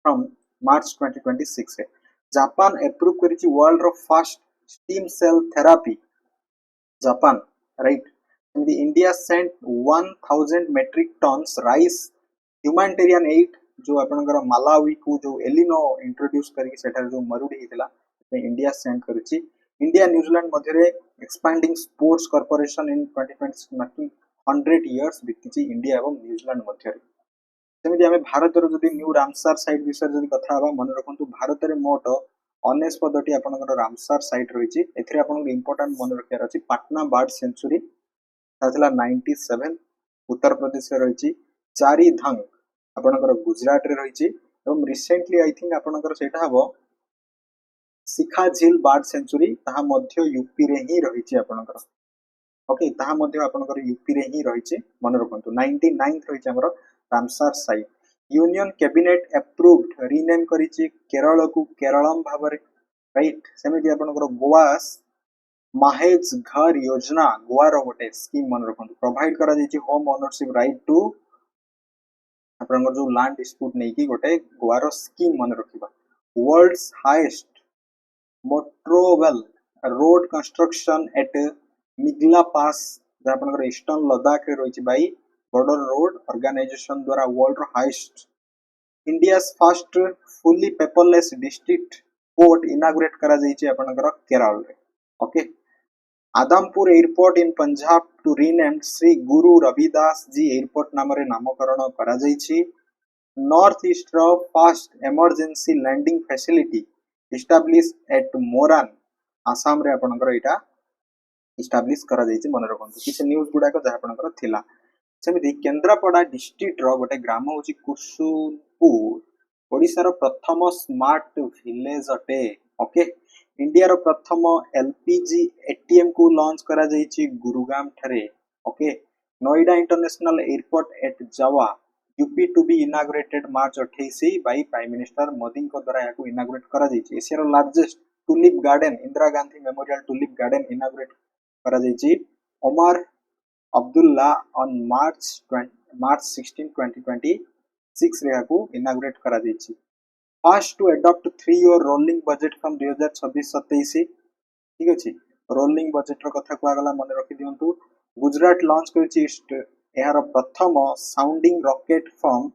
Speaker 1: from March 2026 रे जापान अप्रूव करिछि वर्ल्ड रो first stem cell therapy Japan right the India sent 1000 metric tons rice humanitarian aid जो आपनकर मालावी को जो एलिनो इंट्रोड्यूस करिक सेटर जो मरुडी हितला इंडिया सेंड करिछि इंडिया न्यूजीलैंड मध्य रे एक्सपैंडिंग स्पोर्ट्स कॉर्पोरेशन इन 2026 मार्किंग 100 इयर्स बितिछि इंडिया एवं न्यूजीलैंड मध्य रे सेमिति आमे भारत रो जदी न्यू रामसर साइट विषय जदी कथा हबा मन रखंतु भारत रे मोट 19 पदटी आपनकर रामसर साइट रहिछि एथिरे आपन इंपोर्टेंट मन रखियार अछि पटना बर्ड सेंचुरी ताथला 97 उत्तर प्रदेश रे रहिछि चारी धंग आपनकर गुजरात रे रहिछि एवं रिसेंटली आई थिंक आपनकर सेटा हबो शिखा झील बर्ड सेंचुरी ताहा मध्य यूपी रे ही रहिछि आपनकर ओके ताहा मध्य आपनकर यूपी रे ही रहिछि मन रखंतु 99th रहिछि हमर Ramsar site union cabinet approved rename करिछि केरल को केरलम भाबरे राइट सेमिति आपनकर गोवास माहेज घर योजना गोवा रो गोटे स्कीम मन रखंतु प्रोवाइड करा जाइछि होम ओनरशिप राइट टू आपनकर जो लैंड डिस्प्यूट नै कि गोटे गोवा रो स्कीम मन रखिबा world's highest motorable road construction at Migla pass आपनकर ईस्टर्न लद्दाख रे रहिछि बाई बॉर्डर रोड ऑर्गेनाइजेशन द्वारा वर्ल्ड रो highest India's first fully paperless district court inaugurate करा जाइछि आपनकर केरल रे okay Adampur airport in Punjab to renamed Shri Guru Ravidas ji airport नाम रे नामकरण करा जाइछि नॉर्थ ईस्ट रो first emergency landing facility establish at Moran Assam रे आपनकर एटा इस्टाब्लिश करा जायछि मन रखंतु किछ न्यूज गुडाक जहा आपनकर थिला सेमिति केन्द्रापड़ा डिस्ट्रिक्ट रो गोटे ग्राम होछि कुसुमपुर ओडिसा रो प्रथम स्मार्ट विलेज अटे ओके इंडिया रो प्रथम एलपीजी एटीएम को लॉन्च करा जायछि गुरुग्राम ठरे okay Noida international airport at Jewar UP to be inaugurated March 28 by prime minister Modi को द्वारा याको इनाग्रेट करा जायछि एशिया रो largest tulip garden Indira Gandhi memorial tulip garden inaugurate करा जायछि ओमर अब्दुल्ला ऑन मार्च 16 2026 रे याको इनाग्रेट करा जायछि first to adopt 3 year rolling budget from 2026-27 ठीक अछि रोलिंग बजेट रो कथा को आगला मन रखि दियंतु गुजरात लॉन्च करछि एहार प्रथम sounding rocket from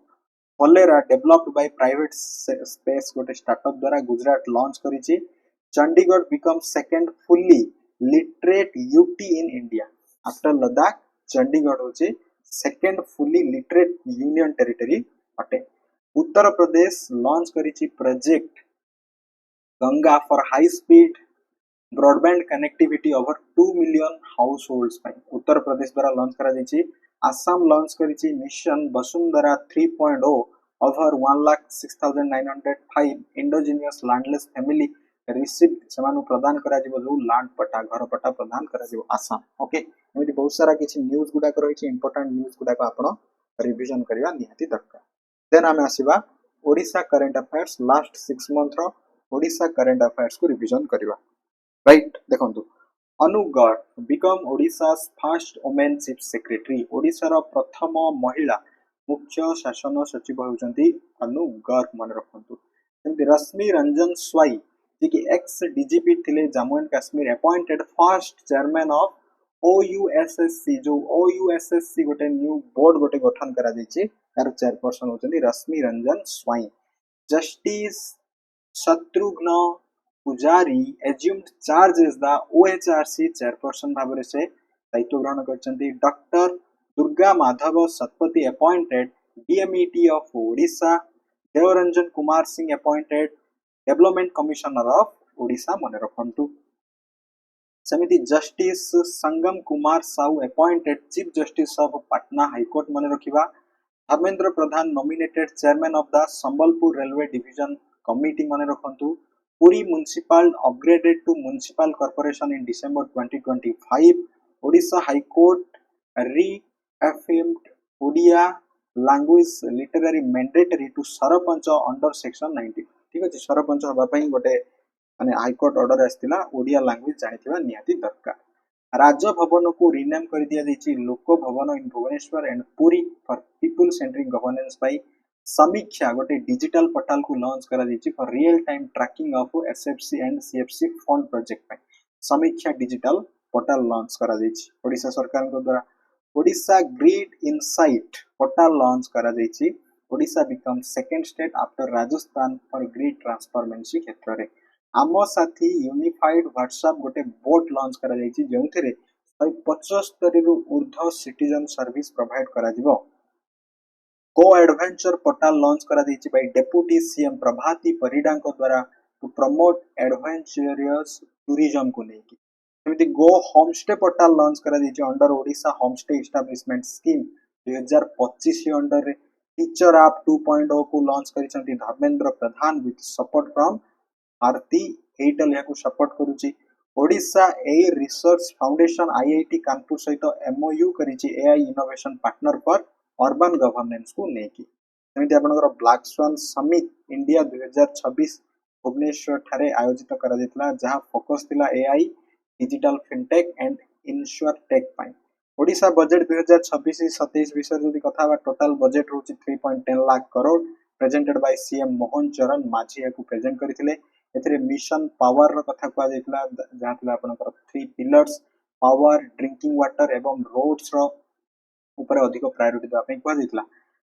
Speaker 1: Phalera developed by private space गोटे स्टार्टअप द्वारा गुजरात लॉन्च करिछि Chandigarh become second fully literate UT in India after Ladakh Chandigarh होछि second fully literate union territory अटे उत्तर प्रदेश लॉन्च करिछि project Ganga for high speed broadband connectivity over 2 million households पाई उत्तर प्रदेश द्वारा लॉन्च करा जायछि आसाम लॉन्च करिछि mission Vasundhara 3.0 over 1,06,905 indigenous landless family received सेमानु प्रदान करा जिवो जो लैंड पट्टा घर पट्टा प्रदान करा जिवो आसाम ओके एमिति बहुत सारा किछि न्यूज गुडा को रहिछि इंपोर्टेंट न्यूज गुडा को आपण रिवीजन करबा निहाती दरकार देन आमे आसीबा Odisha current affairs last 6 month रो ओडिसा करंट अफेयर्स को रिवीजन करबा राइट देखंतु Anu Garg become Odisha first women chief secretary Odisha रो प्रथम महिला मुख्य शासन सचिव होउचंती अनु गर्ग मन रखंतु सेमति रश्मि रंजन स्वाई जे कि एक्स डीजीपी थिले Jammu and Kashmir appointed first chairman of OUSSC जो ओयूएसएससी गोटे न्यू बोर्ड गोटे गठन करा दैछि तार चेयरपर्सन होउचंती रश्मि रंजन स्वाई जस्टिस शत्रुघ्न पुजारी assumed charge as the OHRC chairperson भाବରେ से दायित्व ग्रहण करछंती doctor Durga Madhav Satpathy appointed DMET of Odisha Debaranjan Kumar Singh appointed development commissioner of Odisha मन रखंतु समिति justice Sangam Kumar Sahoo appointed chief justice of Patna high court मन रखिबा Dharmendra Pradhan nominated chairman of the Sambalpur railway division committee मन रखंतु Puri municipal upgraded to municipal corporation in December 2025. Odisha High Court reaffirmed Odia language literary mandatory to sarpanch under section 90 ठीक अछि सरपंच हबा पई गोटे माने हाई कोर्ट ऑर्डर आस्तिला ओडिया लैंग्वेज जानिथिबा निहाती दरकार राजभवन को रिनेम कर दिया दैछि Lok Bhavan in Bhubaneswar and Puri for people centric governance by Samiksha गोटे डिजिटल पोर्टल को लॉन्च करा दैछि for real time tracking of SFC and CFC fund project पे समीक्षा डिजिटल पोर्टल लॉन्च करा दैछि ओडिशा सरकार को द्वारा Odisha grid insight portal launch करा दैछि Odisha become second state after Rajasthan for grid transparency क्षेत्र रे आमो साथी यूनिफाइड व्हाट्सएप गोटे बोट लॉन्च करा दैछि जेउथिरे 175 रु ऊर्ध्व सिटीजन सर्विस प्रोवाइड करा जिवो को एडवेंचर पोर्टल लॉन्च करा दैछि by deputy CM Pravati Parida को द्वारा टू प्रमोट एडवेंचरस टूरिज्म को लेके सेमिति गो होमस्टे पोर्टल लॉन्च करा दैछि under Odisha homestay establishment scheme 2025 under रे टीचर ऐप 2.0 को लॉन्च करिसंती Dharmendra Pradhan with support from Bharti Airtel या को सपोर्ट करूची Odisha air research foundation IIT Kanpur सहित एमओयू करिछि AI innovation partner for urban governance को लेके सेमिति आपनकर black swan summit India 2026 Bhubaneswar ठारे आयोजित करा दितला जहां फोकस थिला AI digital fintech and insurtech pi Odisha budget 2026-27 विषय जदि कथा बा टोटल बजेट होची 3.10 lakh crore presented by CM Mohan चरण माझी को प्रेजेंट करथिले एथरे मिशन पावर रो कथा को दितला जहां थिला आपनकर 3 पिलर्स पावर ड्रिंकिंग वाटर एवं रोड्स रो ऊपर अधिक प्रायोरिटी दवा कह दिला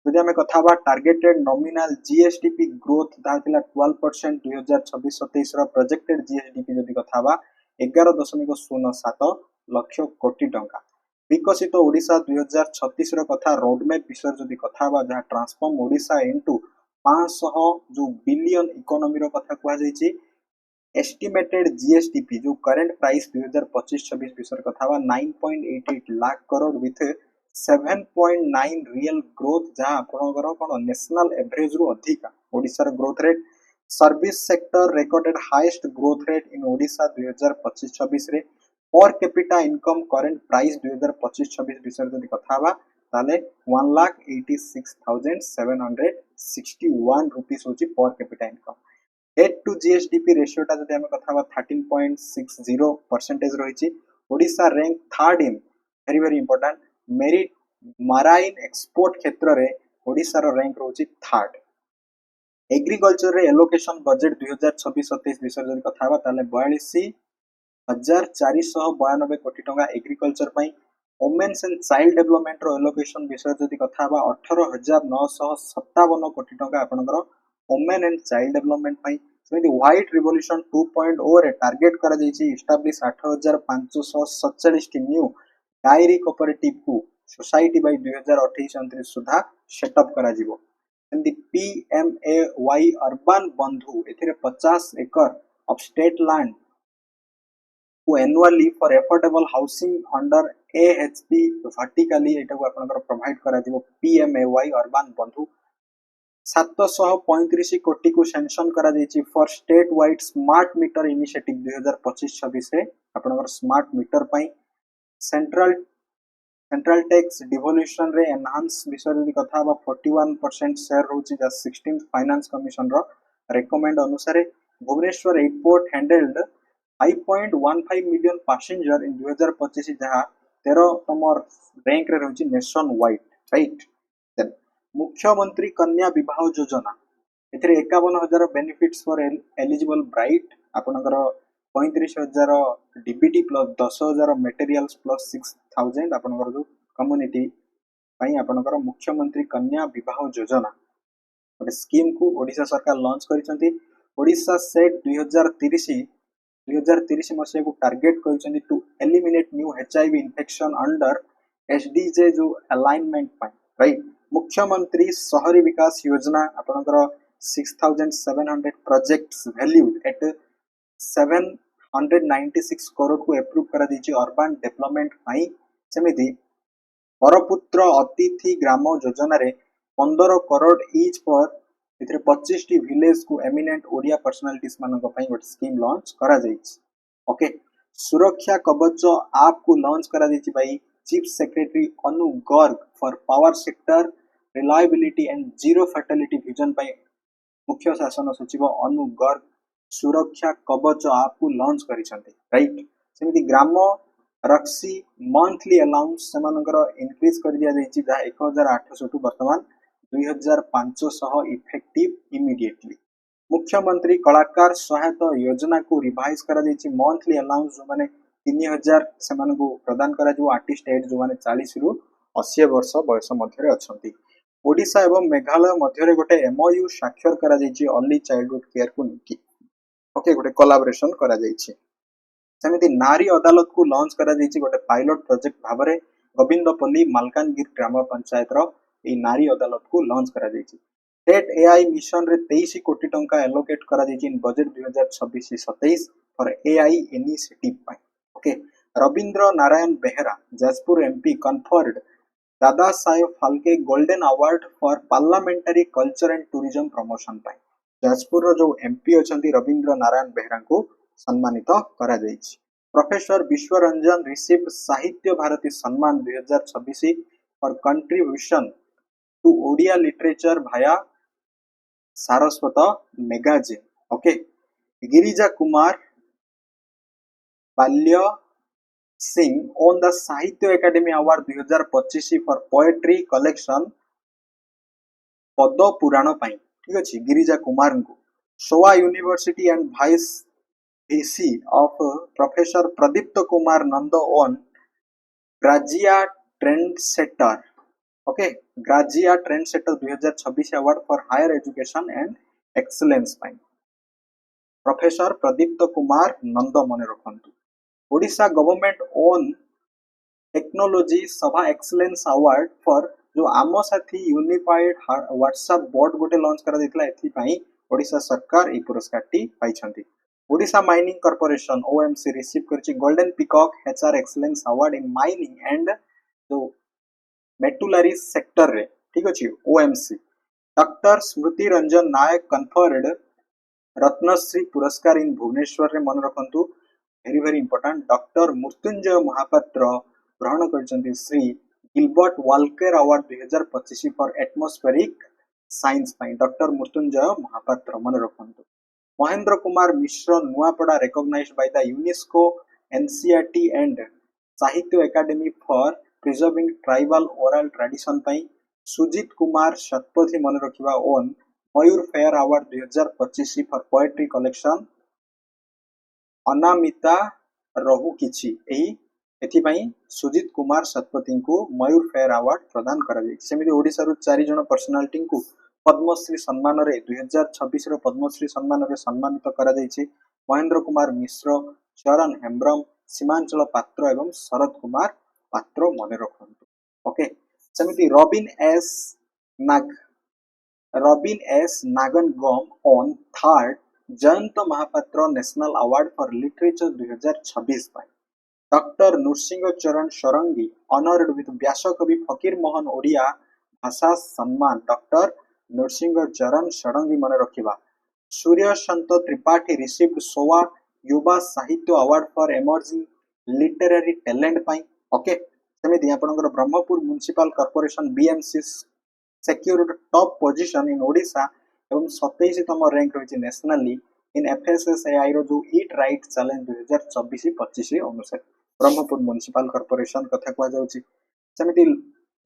Speaker 1: जदि आम कथा टार्गेटेड नॉमिनल जीएसडीपी ग्रोथ ताला 12% 2026-27 प्रोजेक्टेड जीएसडीपी जदि कथा 11.07 लाख कोटी टंका विकसित ओडिशा 2036 कथा रोडमैप विषय जदि कथा जहां ट्रांसफॉर्म ओडिशा इनटू 500 जो बिलियन इकोनॉमी रो कथा कह जायछि एस्टिमेटेड जीएसडीपी जो करंट प्राइस 2025-26 विषय कथा 9.88 lakh crore with 7.9 real growth जहां आपनकर कोन नेशनल एवरेज रु अधिका Odisha growth rate service sector recorded highest growth rate in Odisha 2025-26 रे पर कैपिटा इनकम करंट प्राइस 2025-26 विषय जदि कथा ताले 1,86,761 रुपीस होची per capita income debt to GSDP रेशियोटा जदि आम कथा 13.60% रही Odisha rank third in very very important merit marine export क्षेत्र में ओडिशा रैंक रोची थर्ड एग्रीकल्चर रे एलोकेशन बजेट 2026-27 विषय जदि कथा 42,492 कोटी टंका एग्रीकल्चर पई वुमेन्स एंड चाइल्ड डेवलपमेंट रो एलोकेशन विषय जदि कथा 18,957 कोटी टंका आपनकर वुमेन एंड चाइल्ड डेवलपमेंट पई सेमिति व्हाइट रिवोल्यूशन 2.0 रे टार्गेट करा जायछि एस्टैब्लिश 8,547 टी न्यू डायरी कोऑपरेटिव को सोसाइटी बाय 2028-29 सुधा सेटअप करा जिवो सेमिति पीएमएवाई अर्बन बंधु एथिरे 50 एकड़ ऑफ स्टेट लैंड को annually for affordable housing under AHP vertically एटा को आपनकर प्रोवाइड करा जिवो पीएमएवाई अर्बन बंधु 735 कोटी को सैंक्शन करा जायछि for state wide smart meter initiative 2025-26 रे आपनकर स्मार्ट मीटर पई सेंट्रल टैक्स डिवोल्यूशन रे एनहांस विषय जदि कथा 41% शेयर रहउछि जा 16th फाइनेंस कमिशन रो रेकमेंड अनुसार Bhubaneswar airport handled 5.15 million passenger in 2025 जहां 13तम रैंक रे रहउछि नेशन वाइड राइट देन मुख्यमंत्री कन्या विवाह योजना एथिरे 51,000 बेनिफिट्स फॉर एलिजिबल ब्राइड आपनकर 35,000 डीबीटी प्लस 10,000 मटेरियल्स प्लस 6,000 आपनकर जो कम्युनिटी पई आपनकर मुख्यमंत्री कन्या विवाह योजना गोटे स्कीम को ओडिशा सरकार लॉन्च करिसंती ओडिशा सेट 2030 मसिया को टारगेट करिसंती to eliminate new HIV infection under SDG जो अलाइनमेंट पई राइट मुख्यमंत्री शहरी विकास योजना आपनकर 6,700 प्रोजेक्ट्स वैल्यूड एट 796 करोड़ को अप्रूव करा दीची अर्बन डेवलपमेंट पई सेमिति परपुत्र अतिथि ग्राम योजना रे 15 करोड़ ईच पर इथरे 25 टी विलेज को एमिनेंट ओडिया पर्सनालिटीज मानक पई गोटे स्कीम लॉन्च करा जायछि ओके सुरक्षा कवच ऐप को लॉन्च करा जायछि भाई chief secretary Anu Garg for power sector reliability and zero fatality vision पई मुख्य शासन सचिव अनु गर्ग सुरक्षा कवच ऐप को लॉन्च करिसंती राइट सेमिति ग्राम रक्सी मंथली अलाउंस सेमानकर इंक्रीज कर दिया जायछि जा 1,800 टू वर्तमान 2,500 इफेक्टिव इमीडिएटली मुख्यमंत्री कलाकार सहायता योजना को रिवाइज करा जायछि मंथली अलाउंस जो माने 3,000 सेमान को प्रदान करा जो आर्टिस्ट एड जो माने 40 रु 80 वर्ष बयस मध्य अछंती ओडिशा एवं मेघालय मध्य गोटे एमओयू स्वाक्षर करा जायछि अर्ली चाइल्डहुड केयर को नीति ओके गोटे कोलैबोरेशन करा जायछि सेमिति नारी अदालत को लॉन्च करा जायछि गोटे पायलट प्रोजेक्ट भाबरे गोविंदपल्ली मालकानगिरी ग्राम पंचायत रो ए नारी अदालत को लॉन्च करा जायछि स्टेट एआई मिशन रे 23 कोटी टंका एलोकेट करा जायछि in budget 2026-27 for AI initiative पाई okay Rabindra Narayan Behera Jajpur MP conferred Dada Saheb Phalke golden award for parliamentary culture and tourism promotion पाई जाजपुर रो जो एमपी अछंती रविंद्र नारायण बेहरा को सम्मानित करा जायछि प्रोफेसर विश्वरंजन रिसीव्ड साहित्य Bharati Samman 2026 for contribution to Odia literature भाया Saraswat magazine okay Girija Kumar Balya Singh on the Sahitya academy award 2025 for poetry collection Pada Purana पाई ठीक अछि गिरिजा कुमार को SOA university and vice VC of professor Pradipta Kumar Nanda on Grazia trend setter okay Grazia trend setter 2026 award for higher education and excellence पाई प्रोफेसर प्रदीप्त कुमार नंद मन रखंतु ओडिशा गवर्नमेंट ओन टेक्नोलॉजी सभा एक्सीलेंस अवार्ड फॉर जो Ama Sathi unified WhatsApp board गोटे लॉन्च करा दितला एथि पई ओडिशा सरकार ए पुरस्कार टी पाइछंती Odisha mining corporation OMC receive करछि golden peacock HR excellence award in mining and जो मेटुलरी सेक्टर रे ठीक अछि OMC doctor Smruti Ranjan Nayak conferred Ratnashree पुरस्कार इन भुवनेश्वर रे मन रखंतु very very important doctor Mrutyunjay Mahapatra ग्रहण करछन्ती Shri Gilbert Walker award 2025 for atmospheric science पाई डॉक्टर मृत्युंजय महापात्र मन रखंतु Mahendra Kumar Mishra Nuapada recognized by the UNESCO NCERT and Sahitya academy for preserving tribal oral tradition पाई सुजीत कुमार शतपथी मन रखिबा won Mayur fair award 2025 for poetry collection Anamita रहु किछि एही एथिपाई सुजीत कुमार शतपथी को मयूर फेयर अवार्ड प्रदान करा जाय सेमिति ओडिसा रु 4 जण पर्सनालिटी को पद्मश्री सम्मान रे 2026 रो पद्मश्री सम्मान रे सम्मानित करा जायछि महेंद्र कुमार मिश्र चरण हेम्ब्रम सीमांचल पात्र एवं शरद कुमार पात्र मने रखंतु ओके सेमिति Robin S Nagnagam on third Jayanta Mahapatra national award for literature 2026 पाई doctor Nrusingha Charan Sarangi honoured with व्यासकवि फकीर मोहन ओडिया भाषा सम्मान डॉक्टर नृसिंह चरण षडंगी मन रखिबा सूर्य संत Tripathi received SOA Yuva Sahitya award for emerging literary talent पाई ओके सेमिति आपनकर Brahmapur municipal corporation BMC secured top position in Odisha एवं 27तम रैंक रही नेशनली इन एफएसएसएआई रो जो ईट राइट चैलेंज 2024-25 अनुसार ब्रह्मपुर म्युनिसिपल कॉर्पोरेशन कथा कहा जाउची सेमिति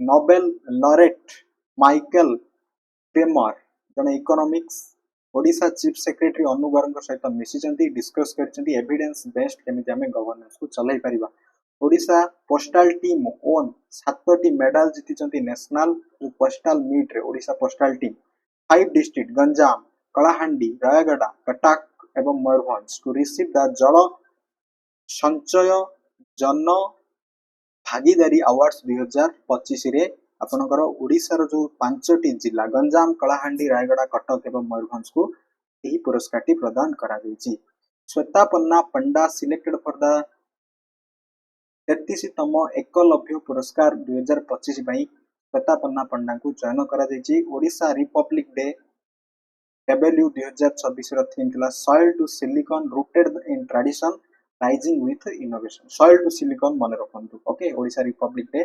Speaker 1: नोबेल लॉरेट माइकल क्रेमर जने इकोनॉमिक्स ओडिशा चीफ सेक्रेटरी अनुगरंग सहित मिसिचंती डिस्कस करचंती एविडेंस बेस्ड केमिति हमें गवर्नेंस को चलाई परिबा ओडिशा पोस्टल टीम ओन 7टी मेडल जीतिचंती नेशनल जो पोस्टल मीट रे Odisha postal team 5 district Ganjam Kalahandi Rayagada Cuttack एवं मयूरभंज टू रिसीव द जल संचय जन भागीदारी अवार्ड्स 2025 रे आपनकर ओडिसा रो जो 5टी जिला गंजाम कलाहांडी रायगड़ा कटक एवं मयूरभंज को एही पुरस्कार प्रदान करा दैछि Shweta Panna Panda selected for the 33तम एकलव्य पुरस्कार 2025 पाई श्वेता पन्ना पंडा को चयन करा दैछि ओडिशा रिपब्लिक डे डब्ल्यू 2026 रो थीम थिला soil to silicon rooted in tradition rising with innovation soil to silicon मन रखंतु ओके ओडिशा रिपब्लिक डे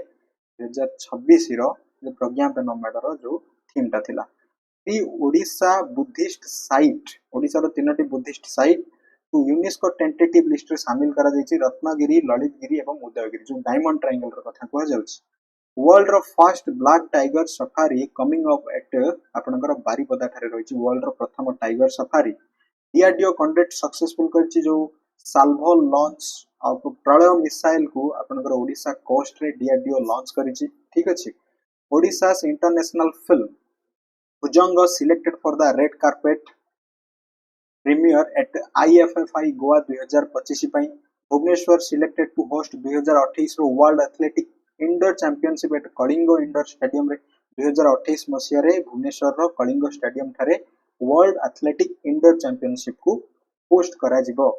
Speaker 1: 2026 रो जो प्रज्ञापन मेडर जो थीम ता थिला दी ओडिशा बुद्धिस्ट साइट ओडिशा रो 3टी बुद्धिस्ट साइट तो यूनेस्को टेंटेटिव लिस्ट रे शामिल करा जायछि रत्नगिरी ललितगिरी एवं उदयगिरी जो डायमंड ट्रायंगल रो कथा कह जाउछि वर्ल्ड रो first black tiger safari coming up at आपनकर बारीपदा थारे रहिछि वर्ल्ड रो प्रथम tiger safari DRDO conduct successful करछि जो salvo launch of Pralay missile को आपनकर ओडिशा कोस्ट रे डीआरडीओ लॉन्च करिछि ठीक अछि Odisha international film Bhujang selected for the red carpet premiere at IFFI Goa 2025 पाई भुवनेश्वर सिलेक्टेड टू होस्ट 2028 रो world athletic indoor championship at Kalinga indoor stadium रे 2028 मसिया रे भुवनेश्वर रो कलिंगो स्टेडियम थारे वर्ल्ड एथलेटिक इंडोर चैंपियनशिप को होस्ट करा जिवो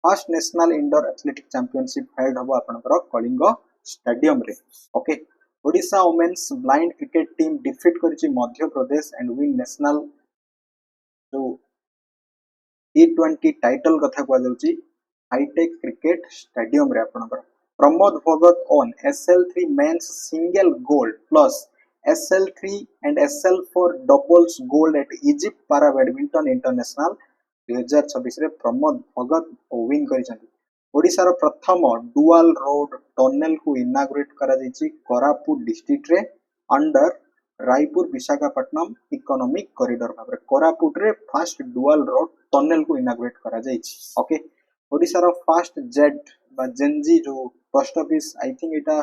Speaker 1: first national indoor athletic championship held हबो आपनकर कलिंगो स्टेडियम रे okay Odisha women's blind cricket team defeat करछि Madhya Pradesh and win national जो T20 टाइटल कथा कह जाउची हाईटेक क्रिकेट स्टेडियम रे आपनकर Pramod Bhagat won SL3 men's single gold plus SL3 and SL4 doubles gold at Egypt para badminton international 2026 रे प्रमोद भगत विन करिसंती ओडिसा रो प्रथम डुअल रोड टनल को इनाग्रेट करा दैछि कोरापुट डिस्ट्रिक्ट रे under Raipur Visakhapatnam economic corridor भाबरे कोरापुट रे फर्स्ट डुअल रोड टनल को इनाग्रेट करा जायछि ओके ओडिसा रो फर्स्ट जेट बा जेनजी जो पोस्ट ऑफिस आई थिंक एटा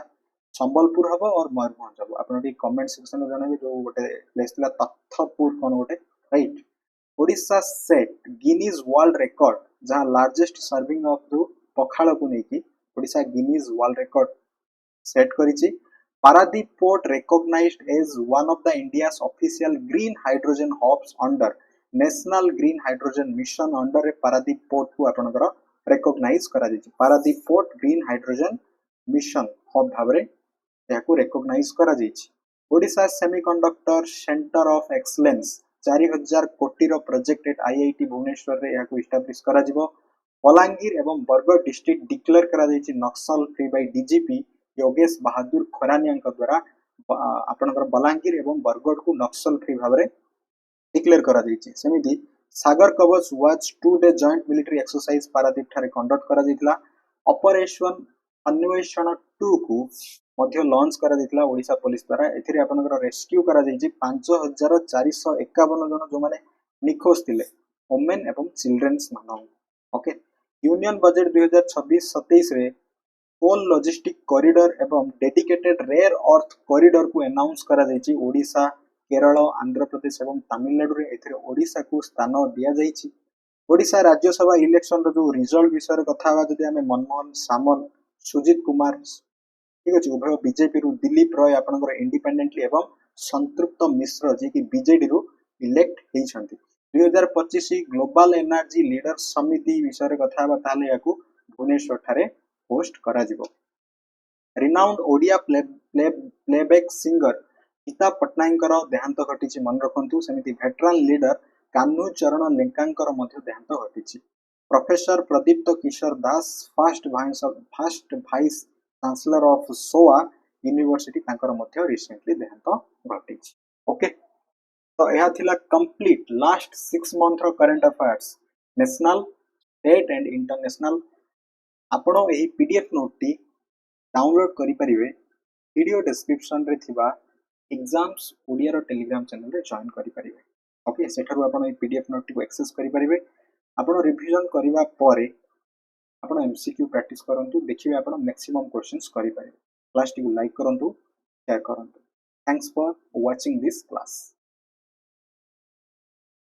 Speaker 1: संबलपुर हबो और मयूरभंज हबो आपन टी कमेंट सेक्शन में जणाबे जो गोटे प्लेस थिला तथ्यपुर कोन गोटे right Odisha set Guinness world record जहां largest serving of the Pakhala को नेकी Odisha Guinness world record set करिछि Paradip Port recognized as one of the India's official green hydrogen hubs under national green hydrogen mission under Paradip port को आपनकर रेकग्नाइज करा जायछि Paradip port green hydrogen mission hub भाबरे याकू रेकग्नाइज करा जायछि Odisha semiconductor centre of excellence 4000 कोटी रो प्रोजेक्ट एट आईआईटी भुवनेश्वर रे याकू एस्टैब्लिश करा जिवो बलांगीर एवं बरगढ़ डिस्ट्रिक्ट डिक्लेयर करा जायछि नक्सल फ्री बाय डीजीपी योगेश बहादुर खरानिया द्वारा आपनकर बलांगीर एवं बरगढ़ को नक्सल फ्री भाबरे डिक्लेयर करा जायछि सेमिति Sagar Kavach watch 2 day joint military exercise Paradip ठारे कंडक्ट करा जायतिला ऑपरेशन अन्वेषण 2 को मध्य लॉन्च करा जायतिला ओडिशा पुलिस द्वारा एथिरे आपनकर रेस्क्यू करा जायछि 5451 जन जो माने निखोज थिले वुमेन एवं चिल्ड्रंस मान ओके यूनियन बजट 2026-27 रे कोल लॉजिस्टिक कॉरिडोर एवं डेडिकेटेड रेयर अर्थ कॉरिडोर को अनाउंस करा जायछि ओडिशा केरल आंध्र प्रदेश एवं तमिलनाडु रे एथिरे ओडिशा को स्थान दिया जायछि ओडिशा राज्यसभा इलेक्शन रो जो रिजल्ट विषय कथा बा जदि हमें मनमोहन सामल सुजीत कुमार ठीक अछि उभय बीजेपी रु दिलीप रॉय आपनकर इंडिपेंडेंटली एवं संतृप्त मिश्र जे कि बीजेडी रु इलेक्ट हेइछंती 2025 ग्लोबल एनर्जी लीडर समिति विषय कथा बा ताले याकू भुवनेश्वर ठारे होस्ट करा जिवो renowned Odia playback singer Gita पटनायकर देहांत घटी मन रखु सेमती भेटरान लीडर कान्हू चरण लेंकांकर देहांत घटी professor Pradipta Kishore Das first vice chancellor of SOA university recently देहांत घटी ओके तो यह थिला कंप्लीट लास्ट 6 मंथ रो current affairs national state and international आपण एही पीडीएफ नोट टी डाउनलोड करि परिबे वीडियो डिस्क्रिप्शन रे थिबा एग्जाम्स ओडिया रो टेलीग्राम चैनल रे जॉइन करि परिबे ओके सेठारु आपण ए पीडीएफ नोट टी को एक्सेस करि परिबे आपण रिवीजन करिवा परे आपण एमसीक्यू प्रैक्टिस करंतु देखिबे आपण मैक्सिमम क्वेश्चंस करि परिबे क्लास टी को लाइक करंतु शेयर करंतु thanks for watching this class.